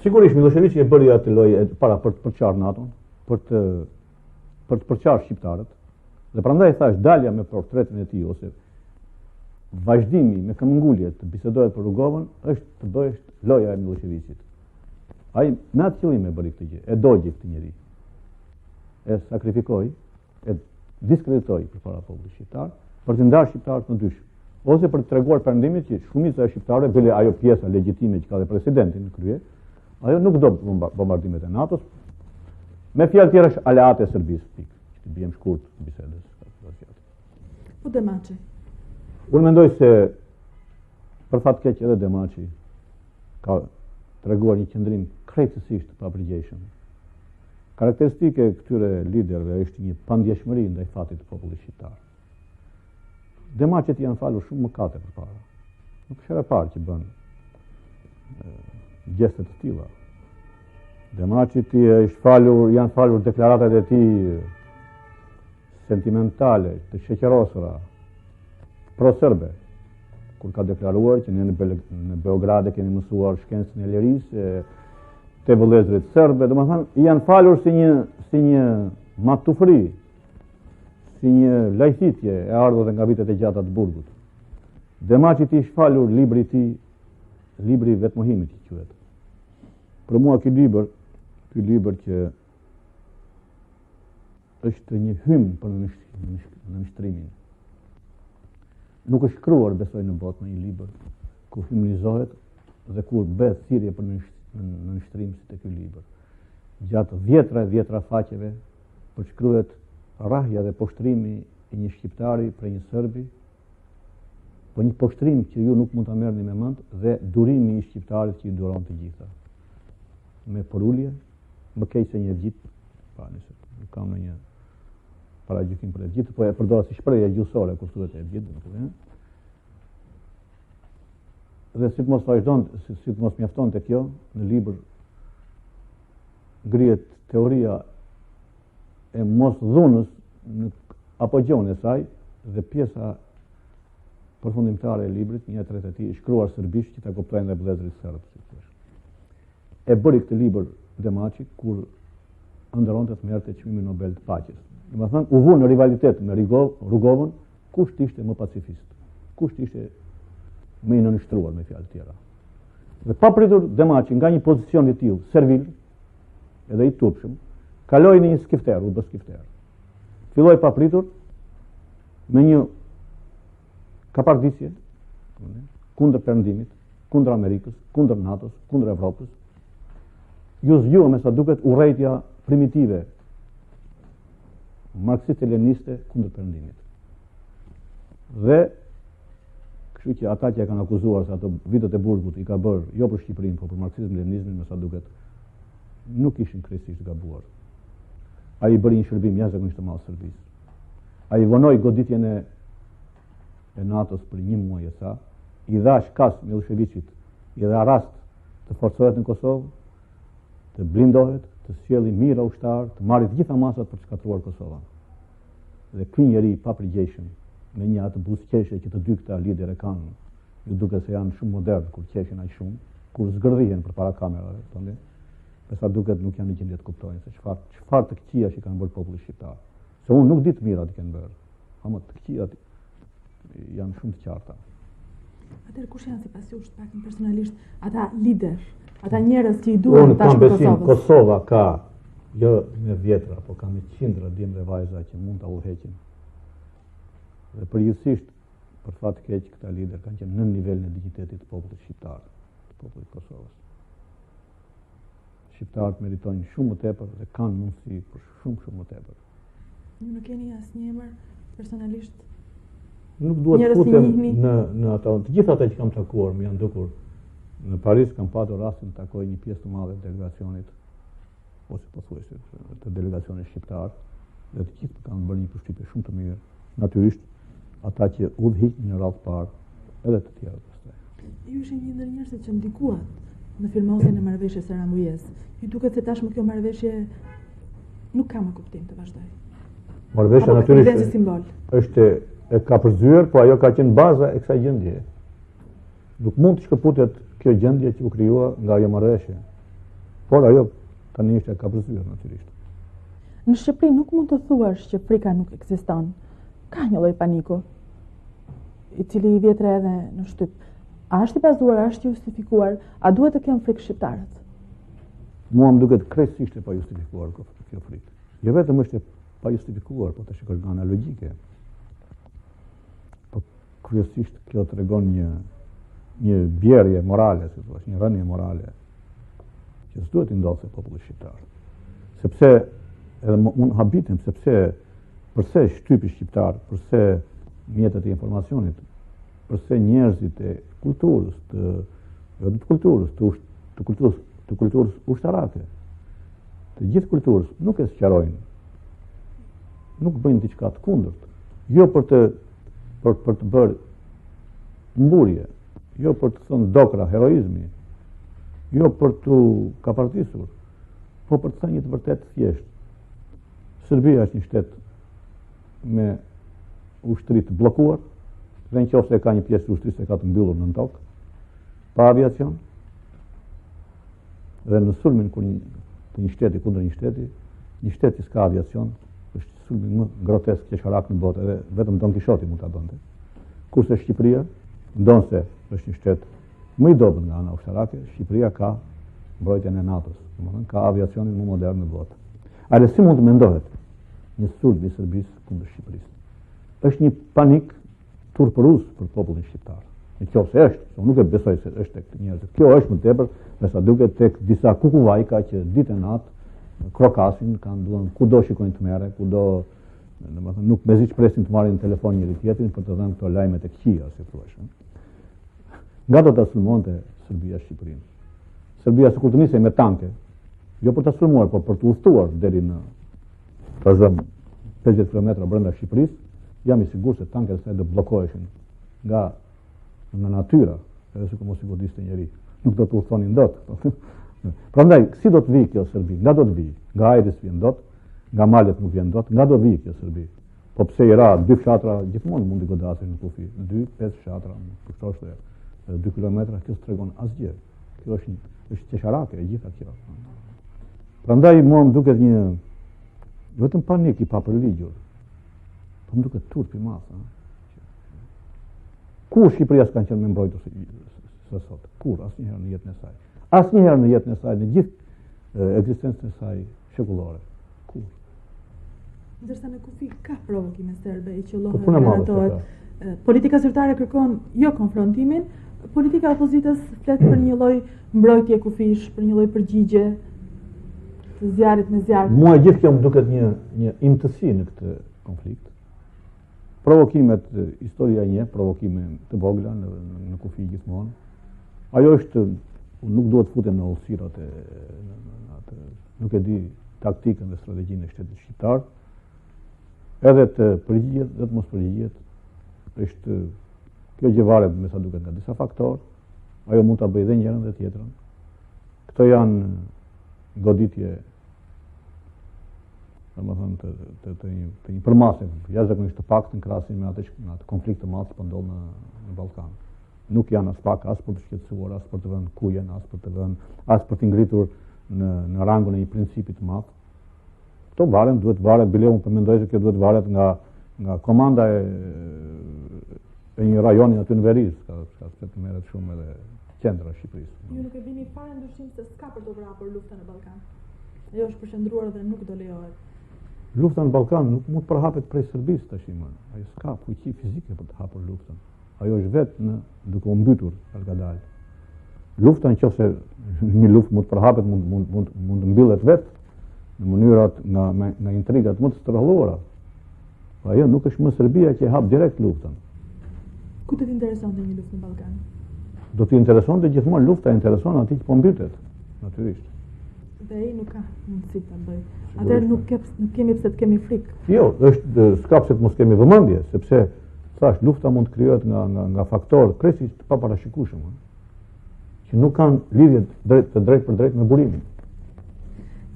Sigurisht Miloševići e bëri atë lojë para për të përçarë NATO-n, për të përçarë shqiptarët. Dhe prandaj thash dalja me portretin e tij ose vazhdimi me këmbëngulje të bisedohet për Rrugovën është të bëhesh loja e Miloševićit. Ai me atë qëllim e bëri këtë gjë, e dogji këtë njeri. E sakrifikoi, e diskreditoi përpara popullit shqiptar për të ndarë shqiptarët në dysh, ose për të treguar perëndimit që shumica e shqiptarëve, bile ajo pjesa legjitime që ka dhe presidentin në krye, ajo nuk do bombardimet e NATO-s. Me fjalë tjera është aleate e Serbisë, pikë. Që bëjmë shkurt bisedës. Po Demaçi. Unë mendoj se për fat keq edhe Demaçi ka treguar një qëndrim krejtësisht papërgjegjshëm. Karakteristike e këtyre liderëve është një pandjeshmëri ndaj fatit të popullit shqiptar. Demaçit janë falur shumë mëkate përpara. Nuk është e parë që bën gjeste të tilla. Demaçit janë falur deklaratat e tij sentimentale, të sheqerosura, pro-serbe, kur ka deklaruar që ne në Beograd e kemi mësuar shkencën e lirisë, të vëllezërit serbe, domethënë janë falur si një matufri, si një lajthitje e ardhur nga vitet e gjata të burgut. Demaçit i është falur libri i tij, libri i vetmohimit që quhet. Për mua ky libër që është një hymn për nënshtrimin. Nuk është shkruar, besoj, në botë në një libër ku hymnizohet dhe kur bëhet thirrje për nënshtrim si te ky libër. Gjatë vjetra faqeve përshkruhet rrahja dhe poshtrimi i një shqiptari për një serbi, po një poshtrim që ju nuk mund ta merrni me mend dhe durimi i shqiptarit që i duron të gjitha. Me porulje, më keq se një vit, nuk kam në një paragjykim për Evgjit, po e përdora si shprehje gjuhësore kur thuhet Evgjit, dhe si të mos mjaftonte kjo, në libër ngrihet teoria e mos dhunës në apogjeun e saj dhe pjesa përfundimtare e librit, 1/3 e tij, shkruar serbisht që ta kuptojnë dhe vëllezërit serb. E bëri këtë libër Demaçi kur ëndërronte të merrte çmimin Nobel të paqes. Domethënë u vu në rivalitet me Rrugovën, kush ishte më pacifist, kush ishte më i nënshtruar, me fjalë tjera. Dhe papritur Demaçi nga një pozicion i tillë servil, edhe i turpshëm, kaloi në një skifter, u bë skifter. filloi papritur me një kapardisje kundër Perëndimit, kundër Amerikës, kundër NATO-s, kundër Evropës. Ju zgjuam me sa duket urrejtja primitive marksiste-leniniste kundër Perëndimit. Dhe kështu që ata që e kanë akuzuar se ato vitet e burgut i ka bërë jo për Shqipërinë, por për marksizmin-leninizmin, me sa duket nuk ishin krejtësisht gabuar. Ai bëri një shërbim jashtëzakonisht të madh Serbisë. Ai vonoi goditjen e NATO-s për 1 muaj e sa, i dha shkas Miloševićit, i dha rast të forcohet në Kosovë, të blindohet, të sjellë mira ushtar, të marrë të gjitha masat për të shkatruar Kosovën. Dhe ky njeri i papërgjegjshëm, me një atë buzëqeshje që të dy këta lider e kanë, ju duket se janë shumë modern kur qeshin aq shumë, kur zgërdhihen përpara kamerave, thonë. Me sa duket nuk janë në gjendje të kuptojnë se çfarë të këqija që kanë bërë populli shqiptar. Se unë nuk di të mirat që kanë bërë, ama të këqijat janë shumë të qarta. Atëherë kush janë sipas jush pakën personalisht ata lider, ata njerëz që i duan tashmë Kosovës? Kosova ka jo me vjetra, po ka me qindra djem dhe vajza që mund ta udhëheqin. Dhe përgjithsisht për fat të keq këta lider kanë qenë në nivelin e dignitetit të popullit shqiptar, të popullit të Kosovës. Shqiptarët meritojnë shumë më tepër dhe kanë mundësi për shumë më tepër. Ju nuk keni asnjë emër personalisht? Nuk duhet të futem në ato. Të gjithë ata që kam takuar më janë dukur. Në Paris kam patur rastin të takoj një pjesë të madhe të delegacionit, ose pothuajse të delegacionit shqiptar, dhe të gjithë kanë bërë një përshtypje shumë të mirë. Natyrisht ata që udhëhiqin në radhë parë, edhe të tjerët pastaj. Ju ishin një ndër njerëzit që ndikuat në firmosjen e marrëveshjes së Rambujës. Ju duket se tashmë kjo marrëveshje nuk ka më kuptim të vazhdojë. Marrëveshja natyrisht është e ka përzyer, po ajo ka qenë baza e kësaj gjendje. Nuk mund të shkëputet kjo gjendje që u krijua nga ajo marrëveshje. Por ajo tani është e ka përzyer natyrisht. Në Shqipëri nuk mund të thuash që frika nuk ekziston. Ka një lloj paniku, i cili i vjetre edhe në shtyp. A është i bazuar, a është justifikuar, a duhet të kenë frikë shqiptarët? Mua më duket krejtësisht e pa justifikuar kjo frikë. Jo vetëm është e pa justifikuar, po të shikosh nga ana logjike. Po kryesisht kjo tregon një bjerje morale, si thua, një rënje morale që s'duhet i ndodhte popullit shqiptar. Sepse edhe unë habitem sepse përse shtypi shqiptar, përse mjetet e informacionit, përse njerëzit e kulturës, të kulturës ushtarake, të gjithë kulturës nuk e sqarojnë, nuk bëjnë diçka të kundërt, jo për të bërë mburje, jo për të thënë dokra heroizmi, jo për të kapardisur, po për të thënë një të vërtet thjesht. Serbia është një shtet me ushtri të bllokuar, dhe nëse ka një pjesë të ushtrisë e ka të mbyllur në tokë, pa aviacion, dhe në sulmin të një shteti kundër një shteti s'ka aviacion, është sulmi më grotesk qesharak në botë, edhe vetëm Don Kishoti mund ta bënte. Kurse Shqipëria, ndonse është një shtet më i dobët nga ana ushtarake, Shqipëria ka mbrojtjen e NATO-s, domethënë ka aviacionin më modern në botë. A si mund të mendohet një sulm i Serbisë kundër Shqipërisë? Është një panik turpërues për popullin shqiptar. Nëse është, unë nuk e besoj se është tek njerëzit. Kjo është më tepër, me sa duket tek disa kukuvajka që ditë e natë krokasin, kanë duan kudo shikojnë të merre, kudo, domethënë nuk mezi presin të marrin telefon njëri tjetrin për të dhënë këto lajme të këqija, si thuash. Nga do ta sulmonte Serbia Shqipërinë? Serbia sikur të nisej me tanke, jo për ta sulmuar, por për të udhëtuar deri në fazën 50 km brenda Shqipërisë, jam i sigurt se tanket e saj do bllokoheshin nga natyra, edhe sikur mos i godiste njeri. Nuk do të udhtonin dot. Prandaj, si do të vijë kjo Serbi? Nga do të vijë? Nga ajri s'vjen dot, nga malet nuk vjen dot, nga do vijë kjo Serbi? Po pse i ra 2 fshatra gjithmonë mundi godasin në kufi, 2-5 fshatra, kushtoshte 2 kilometra, kjo s'tregon asgjë. Kjo është qesharake e gjitha kjo. Prandaj mua më duket një vetëm panik i papërligjur. Po më duket turp i madh, Kur Shqipëria s'kan qenë me mbrojtur së sot? Kur? Asnjëherë në jetën e saj. Asnjëherë në jetën e saj, në gjithë ekzistencën e saj shekullore. Kur? Ndërsa në kufi ka provokime serbe i Po qellohet punë e madhe garatohet. Politika zyrtare kërkon jo konfrontimin, politika e opozitës flet për një lloj mbrojtje kufish, për një lloj përgjigje të zjarrit me zjarr. Mua gjithë kjo më duket një imtësi në këtë konflikt. Provokimet, historia një, provokime të vogla në kufi gjithmonë. Ajo është, nuk duhet futem në ullësirat nuk e di taktikën dhe strategjinë e shtetit shqiptar. Edhe të përgjigjet dhe të mos përgjigjet, është kjo gjë varet me sa duket nga disa faktorë, ajo mund ta bëjë dhe njërin dhe tjetrën. Këto janë goditje, domethënë të një përmasje jashtëzakonisht të paktë në krahasim me atë konflikt të madh që po ndodh në Ballkan. Nuk janë as pak as për të shqetësuar, as për të vënë kujen, as për të ngritur në rangun e një principi të madh. Këto duhet varet, bile unë përmendoj se kjo duhet varet nga komanda e një rajoni aty në Veriz, ka të merret shumë edhe qendra e Shqipërisë. Ju nuk e bini fare ndryshim se s'ka për të vrapur lufta në Ballkan. Ajo është përqendruar dhe nuk do lejohet. Lufta në Ballkan nuk mund të përhapet prej Serbisë tash më. Ajo s'ka fuqi fizike për të hapur luftën. Ajo është vetë duke u mbytur ngadalë. Lufta nëse një luftë mund të përhapet, mund të mbyllet vetë në mënyrat nga intrigat më të stërholluara. Po ajo nuk është më Serbia që e hap direkt luftën. Ku të interesonte një luftë në Ballkan? Do të interesonte gjithmonë lufta, intereson atij që po mbytet, natyrisht. Dhe ai nuk ka mundësi ta bëjë. Atëherë nuk kemi pse të kemi frikë. Jo, s'ka pse të mos kemi vëmendje, sepse thash lufta mund të krijohet nga faktorë krejtësisht të paparashikueshëm, që nuk kanë lidhje të drejtë për drejtë me burimin.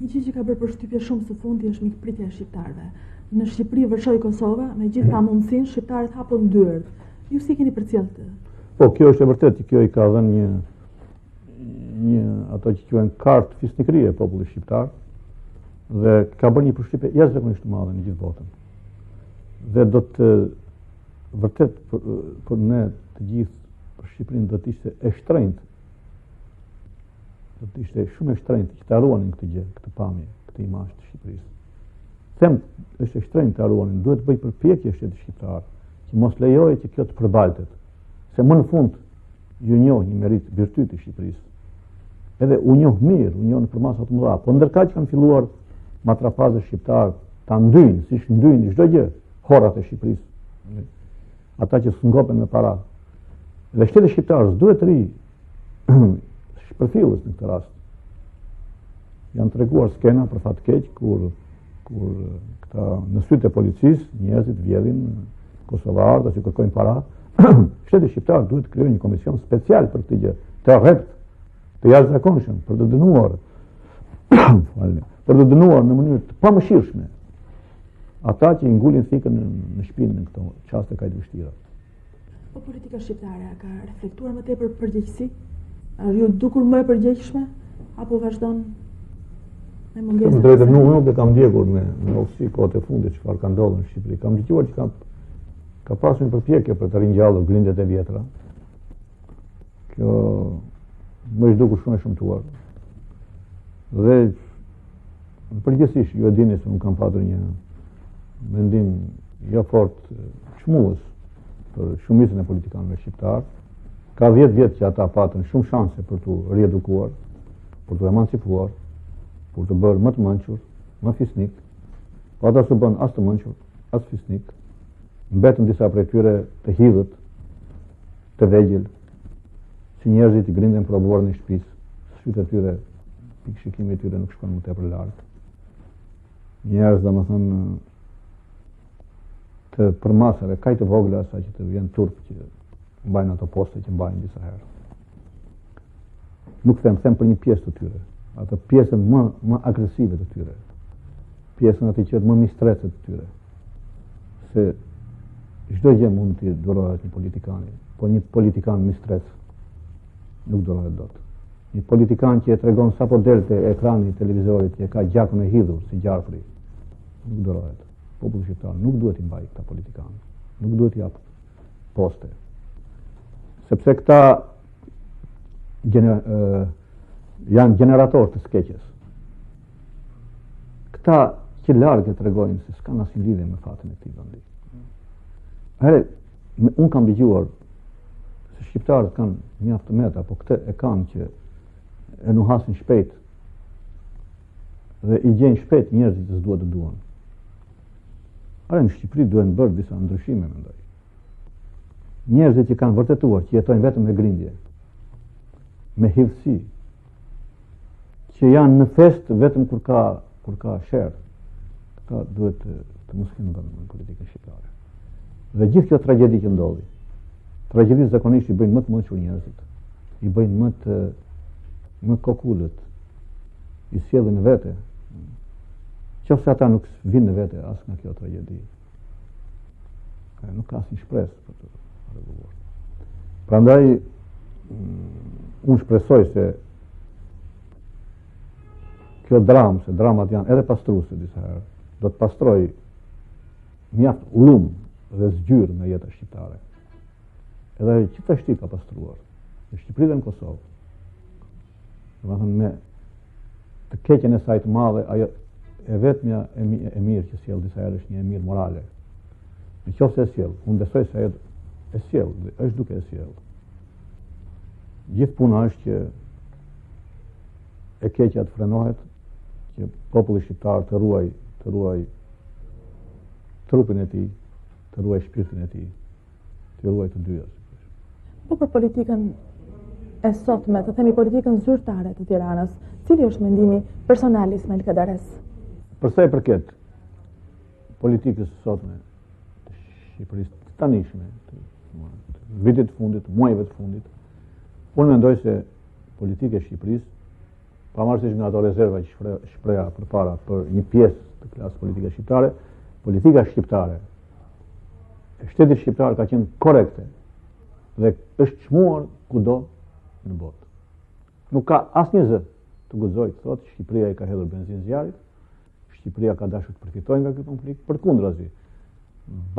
Një gjë që ka bërë përshtypje shumë së fundi është mikpritja e shqiptarëve. Në Shqipëri vërshoi Kosova, me gjithë pamundësinë, shqiptarët hapën dyert. Ju si keni përcjell këtë? Po, kjo është e vërtetë, kjo i ka dhënë një ato që quhen kartë fisnikërie popullit shqiptar dhe ka bërë një përshtypje jashtëzakonisht të madhe në gjithë botën. Dhe do të vërtet për ne të gjithë për Shqipërinë do të ishte e shtrenjtë. Do të ishte shumë e shtrenjtë që të harruanin këtë gjë, këtë pamje, këtë imazh të Shqipërisë. Them, është e shtrenjtë të harruanin, duhet të bëj përpjekje shteti shqiptar që mos lejojë që kjo të përbaltet. Se më në fund ju njoh një merit virtyti i Shqipërisë. Edhe u njoh mirë, u njoh në përmasa të mëdha, po ndërkaq kanë filluar matrapazët shqiptar ta ndryjnë, siç ndryjnë çdo gjë, horrat e Shqipërisë. Ata që s'ngopen me para. Dhe shteti shqiptar duhet të ri shpërfillës në këtë rast. Janë treguar skena për fat keq kur këta në sytë e policisë njerëzit vjedhin kosovarë që kërkojnë para. Shteti shqiptar duhet të krijojë një komision special për këtë gjë, të rrept, të jashtëzakonshëm, për të dënuar në mënyrë të pamëshirshme ata që i ngulin thikën në shpinë në këto çaste kaq të vështira. Po politika shqiptare ka reflektuar më tepër përgjegjësi? Është ju dukur më e përgjegjshme apo vazhdon me mungesë? Drejtë nuk e kam ndjekur me oksi kohët e fundit çfarë ka ndodhur në Shqipëri. Kam dëgjuar që ka pasur një përpjekje për të ringjallur grindet e vjetra. Kjo më është dukur shumë e shëmtuar. Dhe përgjithsisht ju e dini se unë kam patur një mendim jo fort çmues për shumicën e politikanëve shqiptar. Ka 10 vjet që ata patën shumë shanse për të riedukuar, për të emancipuar, për të bërë më të mençur, më fisnik. Po ata s'u bën as të mençur, as fisnik. Mbetën disa prej tyre të hidhët, të vegjël, si njerëzit i grinden për oborën e shtëpisë. Sytë e tyre, pikëshikimi i tyre nuk shkon më tepër lart. Njerëz domethënë të përmasave kaq të vogla sa që të vjen turp që mbajnë ato poste që mbajnë disa herë. Nuk them për një pjesë të tyre, ato pjesën më agresive të tyre, pjesën aty që është më mistrece të tyre. Se çdo gjë mund të durohet një politikani, po një politikan mistrec nuk durohet dot. Një politikan që e tregon sapo del te ekrani i televizorit që ka gjakun e hidhur si gjarpri, nuk durohet. Populli shqiptar nuk duhet i mbajë këta politikanë, nuk duhet i jap poste. Sepse këta janë generator të skeqjes. Këta që largë të regojnë se s'ka asnjë lidhje me fatin e këtij vendi. Herë, unë kam dëgjuar se shqiptarët kanë mjaft të meta, po këtë e kanë që e nuhasin shpejt dhe i gjejnë shpejt njerëzit që s'duhet të duan. Në Shqipëri duhen bërë disa ndryshime, mendoj. Njerëzit që kanë vërtetuar që jetojnë vetëm me grindje, me hidhësi, që janë në fest vetëm kur ka sherr, këta duhet të mos kenë vend në politikën shqiptare. Dhe gjithë kjo tragjedi që ndodhi, tragjedi zakonisht i bëjnë më të mençur njerëzit, i bëjnë më kokullët, i sjellin në vete. Qofse ata nuk vinë në vete as nga kjo tragjedi, nuk ka asnjë shpresë për të rregulluar. Prandaj unë shpresoj se kjo dramë, se dramat janë edhe pastruese disa herë, do të pastroj mjaft ulum dhe zgjyrë nga jeta shqiptare. Edhe gjithashtu ka pastruar në Shqipëri dhe në Kosovë. Domethënë me të keqen e saj të madhe, ajo e vetmja e mirë që sjell disa herë është një e mirë morale. Në qoftë se e sjell, unë besoj se ajo e sjell, është duke e sjell. Gjithë puna është që e keqja të frenohet, që populli shqiptar të ruaj trupin e tij, të ruaj shpirtin e tij, të ruaj të dyja. Po për politikën e sotme, të themi politikën zyrtare të Tiranës, cili është mendimi personal i Ismail Kadares? Për sa i përket politikës së sotme të Shqipërisë të tanishme, të vitit të fundit, muajve të fundit, unë mendoj se politika e Shqipërisë, pavarësisht nga ato rezerva që shpreha përpara për një pjesë të klasës politike shqiptare, politika shqiptare e shtetit shqiptar ka qenë korekte dhe është çmuar kudo në botë. Nuk ka asnjë zë të guxojë të thotë Shqipëria i ka hedhur benzinë zjarrit, Shqipëria ka dashur të përfitojë nga ky konflikt, përkundrazi,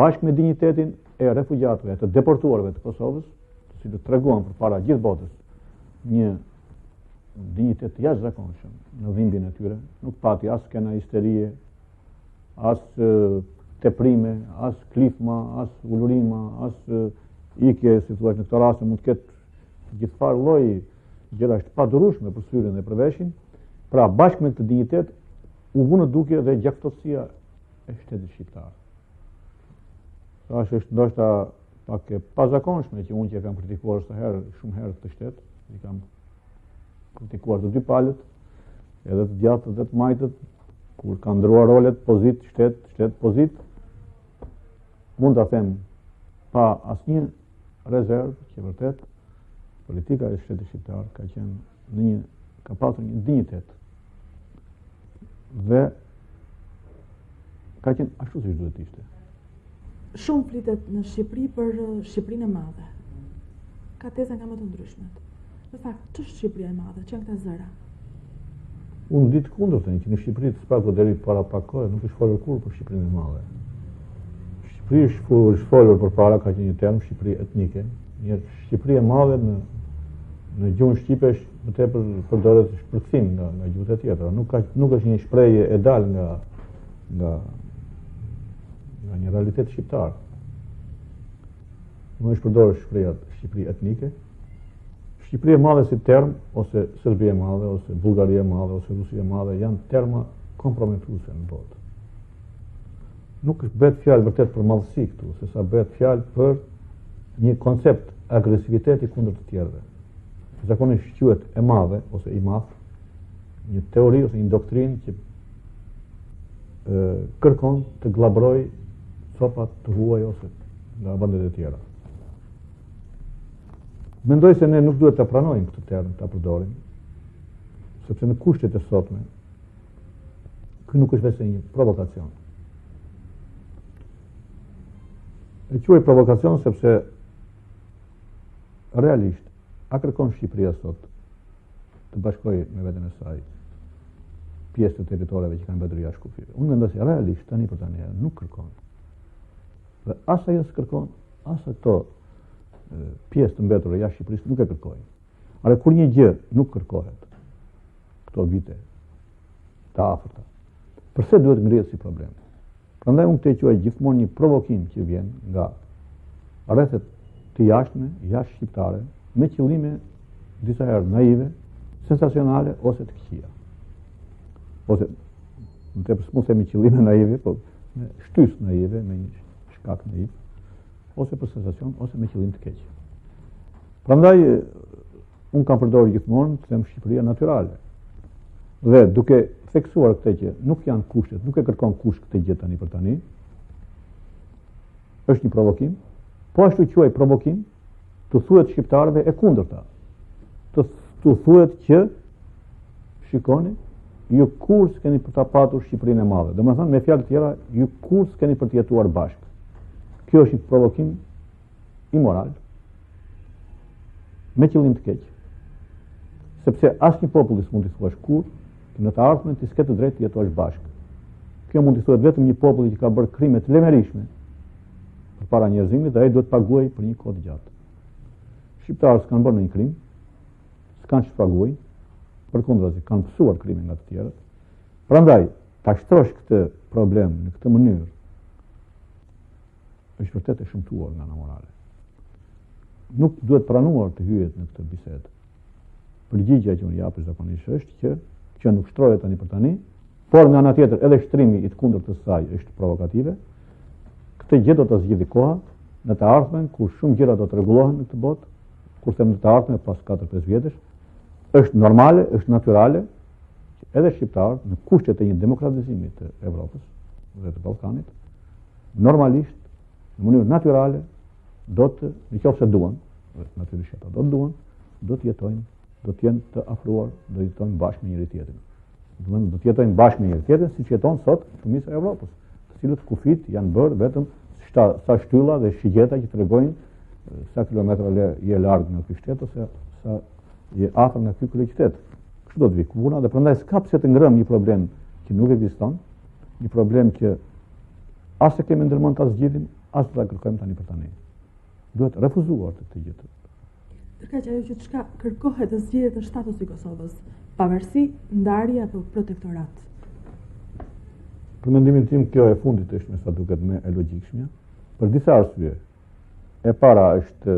bashkë me dinjitetin e refugjatëve, të deportuarve të Kosovës, të cilët treguan përpara gjithë botës një dinjitet të jashtëzakonshëm në dhimbjen e tyre, nuk pati as skena histerie, as teprime, as klifma, as ulurima, as ikje, si thua në këtë rast mund të ketë gjithfarë lloj gjërash të padurueshme për syrin dhe për veshin. Pra bashkë me këtë dinjitet u vënë duke dhe gjaktësia e shtetit shqiptar. Është ndoshta pak e pazakonshme që unë që kam kritikuar shumë herë këtë shtet, i kam kritikuar të dy palët, edhe të djathtët dhe të majtët, kur kanë ndruar rolet pozit, shtet, pozit, mund ta them pa asnjë rezervë që vërtet politika e shtetit shqiptar ka pasur një dinjitet dhe ka qenë ashtu siç duhet ishte. Shumë flitet në Shqipëri për Shqipërinë e madhe. Ka teza nga më të ndryshmet. Në fakt, ç'është Shqipëria e madhe? Ç'janë këta zëra? Unë di të kundërtën që në Shqipëri të spaku deri para pak kohë nuk është folur kurrë për Shqipërinë e madhe. Shqipëri është folur përpara, ka qenë një term Shqipëri etnike. Shqipëria e madhe në gjuhën shqipe është më tepër përdoret shpërthim nga gjuhët e tjetra. Nuk është një shprehje e dalë nga një realitet shqiptar. Nuk është përdorur shprehja Shqipëri etnike. Shqipëria e madhe si term, ose Serbia e madhe, ose Bullgaria e madhe, ose Rusia e madhe, janë terma kompromituese në botë. Nuk është bëhet fjalë vërtet për madhësi këtu, sesa bëhet fjalë për një koncept agresiviteti kundër të tjerëve. Zakonisht quhet e madhe ose i madh, një teori ose një doktrinë që kërkon të glabroj copat të huaj ose nga vendet e tjera. Mendoj se ne nuk duhet ta pranojmë këtë term, ta përdorim, sepse në kushtet e sotme ky nuk është vetëm një provokacion. E quaj provokacion sepse realisht a kërkon Shqipëria sot të bashkojë me veten e saj pjesë të territoreve që kanë mbetur jashtë kufive? Unë mendoj se realisht tani për tani nuk kërkon. Dhe as ajo s'kërkon, as ato pjesë të mbetura jashtë Shqipërisë nuk e kërkojnë. Ora kur një gjë nuk kërkohet këto vite të afërta, Përse duhet ngrihet si problem? Prandaj unë këtë quaj gjithmonë një provokim që vjen nga rrethet të jashtme, jashtë shqiptare, me qëllime disa herë naive, sensacionale ose të këqija. Ose në të përsmu themi qëllime naive, po me shtys naive, me një shkak naiv, ose për sensacion, ose me qëllim të keq. Prandaj unë kam përdorur gjithmonë të them Shqipëria natyrale. Dhe duke theksuar këtë që nuk janë kushtet, nuk e kërkon kusht këtë gjë tani për tani, është një provokim, po ashtu quaj provokim, të thuhet shqiptarëve e kundërta. Të thuhet që shikoni, ju kur s'keni për ta patur Shqipërinë e madhe. Domethënë me fjalë të tjera, ju kur s'keni për të jetuar bashkë. Kjo është një provokim imoral, me qëllim të keq. Sepse asnjë popull s'mund të thuash kur, në të ardhmen ti s'ke të drejtë të jetosh bashkë. Kjo mund të thuhet vetëm një populli që ka bërë krime të lemerishme përpara njerëzimit dhe ai duhet paguaj për një kohë të gjatë. Shqiptarët s'kanë bërë një krim, s'kanë shpaguaj, përkundrazi kanë pësuar krime nga të tjerët. Prandaj, ta shtrosh këtë problem në këtë mënyrë është vërtet e shëmtuar nga ana morale. Nuk duhet pranuar të hyjet në këtë bisedë. Përgjigjja që unë jap zakonisht është që nuk shtrohet tani për tani, por nga ana tjetër edhe shtrimi i të kundërt të saj është provokative. Këtë gjë do të zgjidhë koha në të ardhmen kur shumë gjëra do të rregullohen në këtë botë, kurse në të ardhmen pas 4-5 vjetësh, është normale, është natyrale që edhe shqiptarët në kushtet e një demokratizimi të Evropës dhe të Ballkanit, normalisht, në mënyrë natyrale, do të, nëse duan, natyrisht ata do të duan, do të jetojnë, do të jenë të afruar, do të jetojnë bashkë me njëri tjetrin. Do të jetojnë bashkë me njëri tjetrin siç jeton sot shumica e Evropës, të cilët kufit janë bërë vetëm sa shtylla dhe shigjeta që tregojnë sa kilometra je larg nga ky shtet ose sa je afër nga ky kryeqytet. Kështu do të vi puna dhe prandaj s'ka pse të ngrëm një problem që nuk ekziston, një problem që as e kemi ndërmend ta zgjidhim, as ta kërkojmë tani për tani. Duhet refuzuar këtë gjë. Ndërkaq ajo që çka kërkohet të zgjidhet është statusi i Kosovës, pavarësi, ndarje apo protektorat. Për mendimin tim kjo e fundit është me sa duket më e logjikshme, për disa arsye. E para është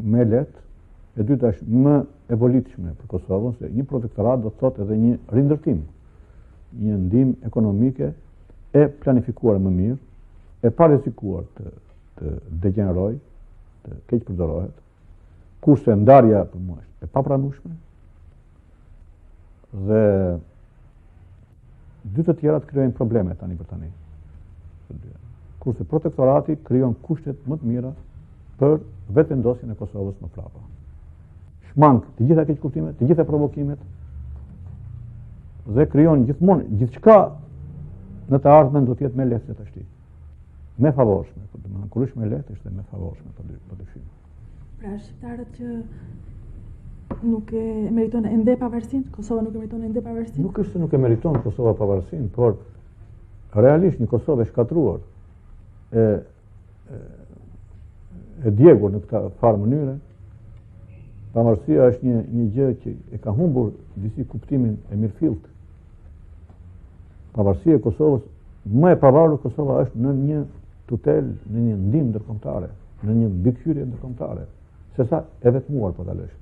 më lehtë, e dyta është më e volitshme për Kosovën se një protektorat do të thotë edhe një rindërtim, një ndihmë ekonomike e planifikuar më mirë, e pa rrezikuar të degenerojë, të keq përdorohet, kurse ndarja për mua është e papranueshme dhe dy të tjerat krijojnë probleme tani për tani. Kurse protektorati krijon kushtet më të mira për vetëvendosjen e Kosovës më prapa. Shmang të gjitha keqkuptimet, të gjitha provokimet dhe krijon gjithçka në të ardhmen do të jetë më lehtë se tashti. Me favorshme, domethënë kur është më lehtë është më favorshme për dyshim. Pra shqiptarët që nuk e meriton ende pavarësinë, Kosova nuk e meriton ende pavarësinë? Nuk është se nuk e meriton Kosova pavarësinë, por realisht një Kosovë e shkatruar, e djegur në këtë farë mënyre, pavarësia është një gjë që e ka humbur disi kuptimin e mirëfillt. Pavarësia e Kosovës, më e pavarur Kosova është në një tutel, në një ndihmë ndërkombëtare, në një mbikëqyrje ndërkombëtare, sesa e vetmuar po ta lësh.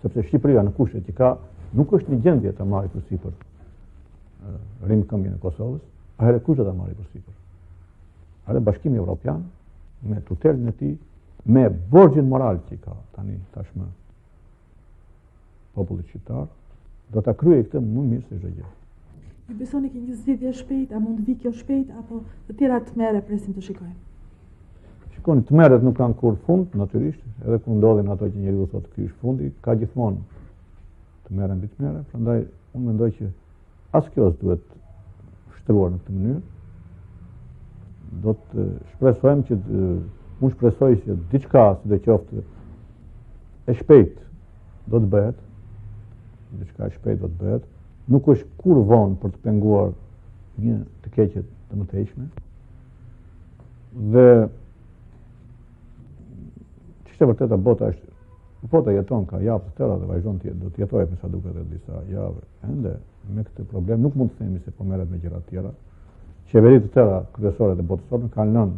Sepse Shqipëria në kushtet që ka nuk është në gjendje të marrë përsipër rimkëmbjen e Kosovës, a kush do ta marrë përsipër? A Bashkimi Evropian me tutelën e tij, me borxhin moral që ka tani tashmë populli shqiptar, do ta kryejë këtë më mirë se çdo gjë. Ju besoni që një zgjidhje shpejt, a mund të vi kjo shpejt apo të tjera të merre presim të shikojmë? Shikoni, të merret nuk kanë kur fund, natyrisht, edhe kur ndodhin ato që njeriu thotë ky është fundi, ka gjithmonë të merren mbi të merre, prandaj unë mendoj që as kjo duhet shtruar në këtë mënyrë. Do të shpresojmë që unë shpresoj që diçka sidoqoftë e shpejt do të bëhet, diçka e shpejt do të bëhet. Nuk është kur vonë për të penguar një të keqet të mëtejshme. Dhe ç'është e vërteta bota është Po të jeton ka javë të tëra dhe vazhdon do të jetojë me sa duket edhe disa javë. Ende me këtë problem nuk mund të themi se po merret me gjëra të tjera. Qeveritë të tëra kryesore të botës sot kanë lënë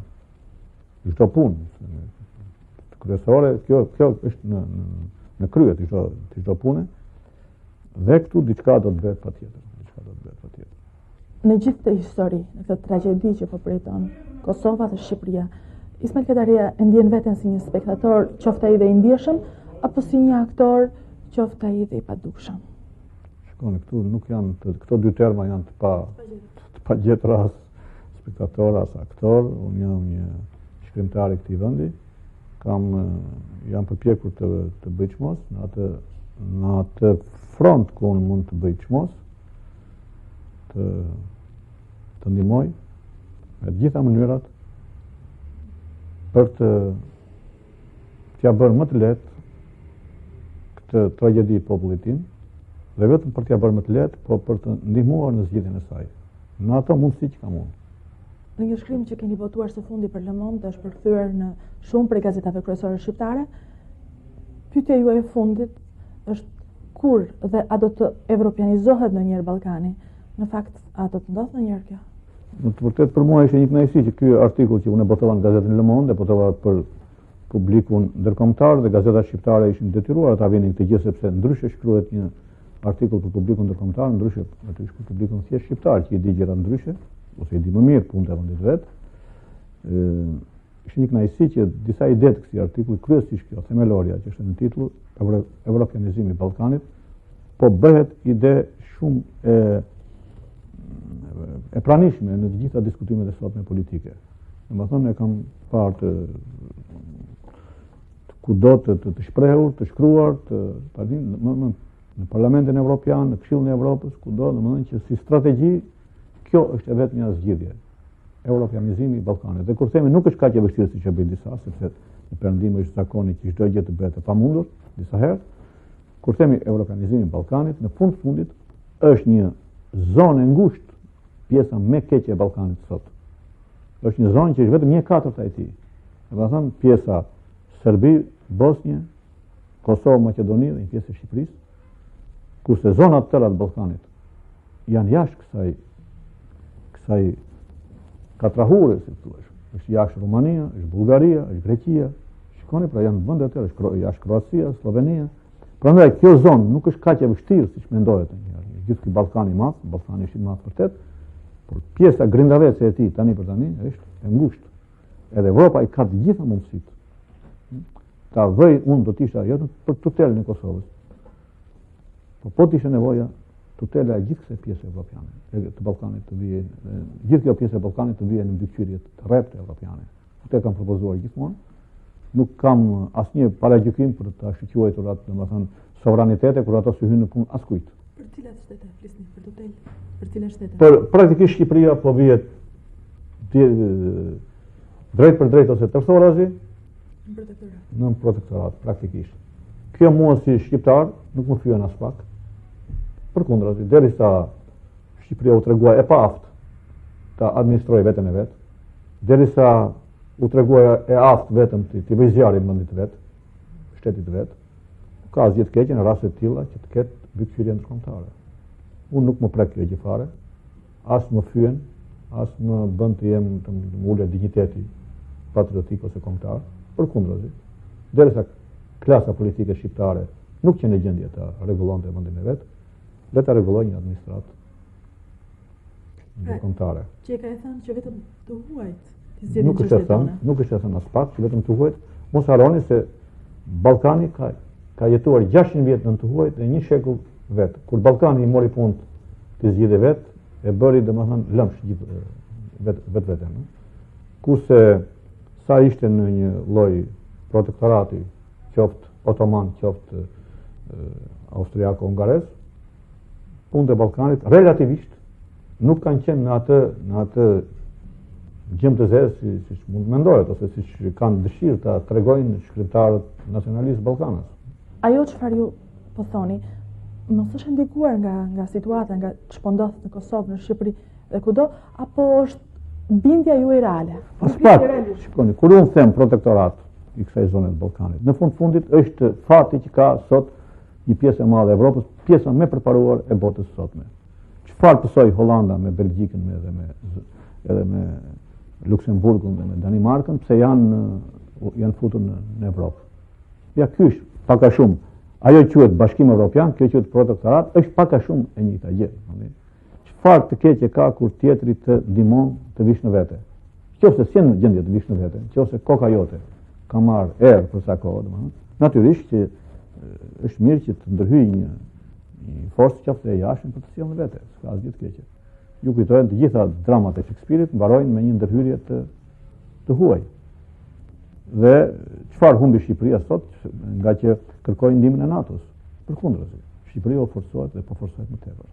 çdo punë kryesore, kjo është në krye të çdo pune dhe këtu diçka do të bëhet patjetër. Në gjithë këtë histori, në këtë tragjedi që po përjeton Kosova dhe Shqipëria, Ismail Kataria e ndjen veten si një spektator, qoftë ai dhe i ndjeshëm, apo si një aktor, qoftë ai dhe i padukshëm? Shikoni, këtu nuk janë këto dy terma janë të pagjetra as spektator as aktor. Unë jam një shkrimtar i këtij vendi. Jam përpjekur të bëj çmos në atë front ku unë mund të bëj çmos, të ndihmoj me të gjitha mënyrat për t'ja bërë më të lehtë këtë tragjedi popullit tim, dhe vetëm për t'ja bërë më të lehtë, po për të ndihmuar në zgjidhjen e saj. Në ato mundësi që kam unë. Në një shkrim që keni botuar së fundi për Le Monde, është përkthyer në shumë prej gazetave kryesore shqiptare, pyetja juaj e fundit është kur dhe a do të evropianizohet ndonjëherë Ballkani? Në fakt, a do të ndodhë ndonjëherë kjo? Në të vërtetë për mua ishte një kënaqësi që ky artikull që unë botova në gazetën Le Monde, botova për publikun ndërkombëtar dhe gazetat shqiptare ishin detyruar ta vinin këtë gjë sepse ndryshe shkruhet një artikull për publikun ndërkombëtar, ndryshe aty shkruhet publikun thjesht shqiptar që i di gjëra ndryshe ose i di më mirë punët e vendit vet. Ishte një kënaqësi që disa ide të këtij artikulli, kryesisht kjo themelorja që është në titull Evropianizimi i Ballkanit, po bëhet ide shumë e pranishme në të gjitha diskutimet e sotme politike. Domethënë e kam parë kudo të shprehur, të shkruar, në Parlamentin Evropian, në Këshillin e Evropës, kudo, domethënë që si strategji kjo është e vetmja zgjidhje. Evropianizimi i Ballkanit. Dhe kur themi nuk është kaq e vështirë siç e bëjnë disa, sepse në perëndim është zakoni që çdo gjë të bëhet e pamundur disa herë. Kur themi evropianizimi i Ballkanit, në fund fundit është një zonë e ngushtë, pjesa më e keqe e Ballkanit sot. Është një zonë që është vetëm 1/4 e tij. Domethënë pjesa Serbi, Bosnjë, Kosovë, Maqedoni dhe një pjesë e Shqipërisë, kurse zonat tëra të Ballkanit janë jashtë kësaj katrahure, si thua. Është jashtë Rumania, është Bullgaria, është Greqia. Shikoni, pra janë vende të tjera, është jashtë Kroacia, Slovenia. Prandaj kjo zonë nuk është kaq e vështirë siç mendohet njëherë. Gjithë ky Ballkani i madh, Ballkani është i madh vërtet, por pjesa grindavece e tij tani për tani është e ngushtë. Edhe Evropa i ka të gjitha mundësitë. Ta vëj unë do të isha jo për tutelën e Kosovës. Po të ishte nevoja tutela e gjithë kësaj pjese evropiane, të Ballkanit të vijë, gjithë kjo pjesë e Ballkanit të vijë në mbikëqyrje të rrepte evropiane. Këtë kam propozuar gjithmonë. Nuk kam asnjë paragjykim për ta shqyrtuar atë, domethënë sovranitete kur ato sy hynë në punë askujt. Për cilat shtete flisni? Për tutel? Për cilat shtete? Për praktikisht Shqipëria po vihet drejt për drejt ose tërthorazi në protektorat praktikisht. Kjo mua si shqiptar nuk më fyen as pak. Përkundrazi, derisa Shqipëria u tregua e paaftë ta administrojë veten e vet, derisa u tregua e aftë vetëm të bëjë zjarrin në vendit të vet, shtetit të vet, ka asgjë të keqe në raste të tilla që të ketë mbikëqyrje ndërkombëtare. Unë nuk më prek kjo gjë fare, as më fyen, as më bën të jem të ulë digniteti patriotik ose kombëtar. Përkundrazi, derisa klasa politike shqiptare nuk që në gjendje të rregullonte vendin e vet, le ta rregullojë një administratë ndërkombëtare. Që e ka thënë që vetëm të huajt. Nuk është e thënë as pak, që vetëm të huajt. Mos harroni se Ballkani ka jetuar 600 vjet në të huajt dhe 1 shekull vet. Kur Ballkani i mori punë të zgjidhë vet, e bëri domethënë lëmsh gjithë vetë. Kurse sa ishte në një lloj protektorati, qoftë otoman, qoftë austriako-hungarez, punët e Ballkanit relativisht nuk kanë qenë në atë gjemë të zezë siç mund mendohet ose siç kanë dëshirë ta tregojnë shkrimtarët nacionalistë ballkanës. Ajo çfarë ju po thoni, mos është ndikuar nga situata, nga ç'po ndodh në Kosovë, në Shqipëri dhe kudo, apo është bindja juaj reale? As pak, shikoni, kur unë them protektorat, i kësaj zone të Ballkanit. Në fundit është fati që ka sot një pjesë e madhe e Evropës, pjesa më përparuar e botës sotme. Çfarë pësoi Hollanda me Belgjikën edhe me Luksemburgun dhe me Danimarkën, pse janë futur në Evropë. Ja, ky është pak a shumë. Ajo quhet Bashkim Evropian, kjo quhet Protektorat, është pak a shumë e njëjta gjë. Çfarë të keqe ka kur tjetri të ndihmon të vish në vete? Nëse si në gjendje të vish në vete, nëse koka jote ka marrë erë për sa kohë, natyrisht që është mirë që të ndërhyjë një forcë qoftë e jashtëm për të sjellë në vete, s'ka asgjë të keqe. Ju kujtojnë të gjitha dramat e Shakespeare-it mbarojnë me një ndërhyrje të huaj. Dhe çfarë humbi Shqipëria sot, nga që kërkoi ndihmën e NATO-s? Përkundërzi, Shqipëria u forcohet dhe po forcohet më tepër.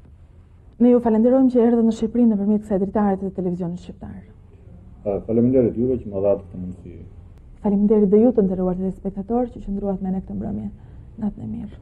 Ne ju falenderojmë që erdhët në Shqipëri nëpërmjet kësaj dritare të televizionit shqiptar. Faleminderit juve që më dhatë këtë mundësi. Faleminderit dhe ju të nderuar telespektatorë që qëndruat me ne këtë mbrëmje. Natën e mirë.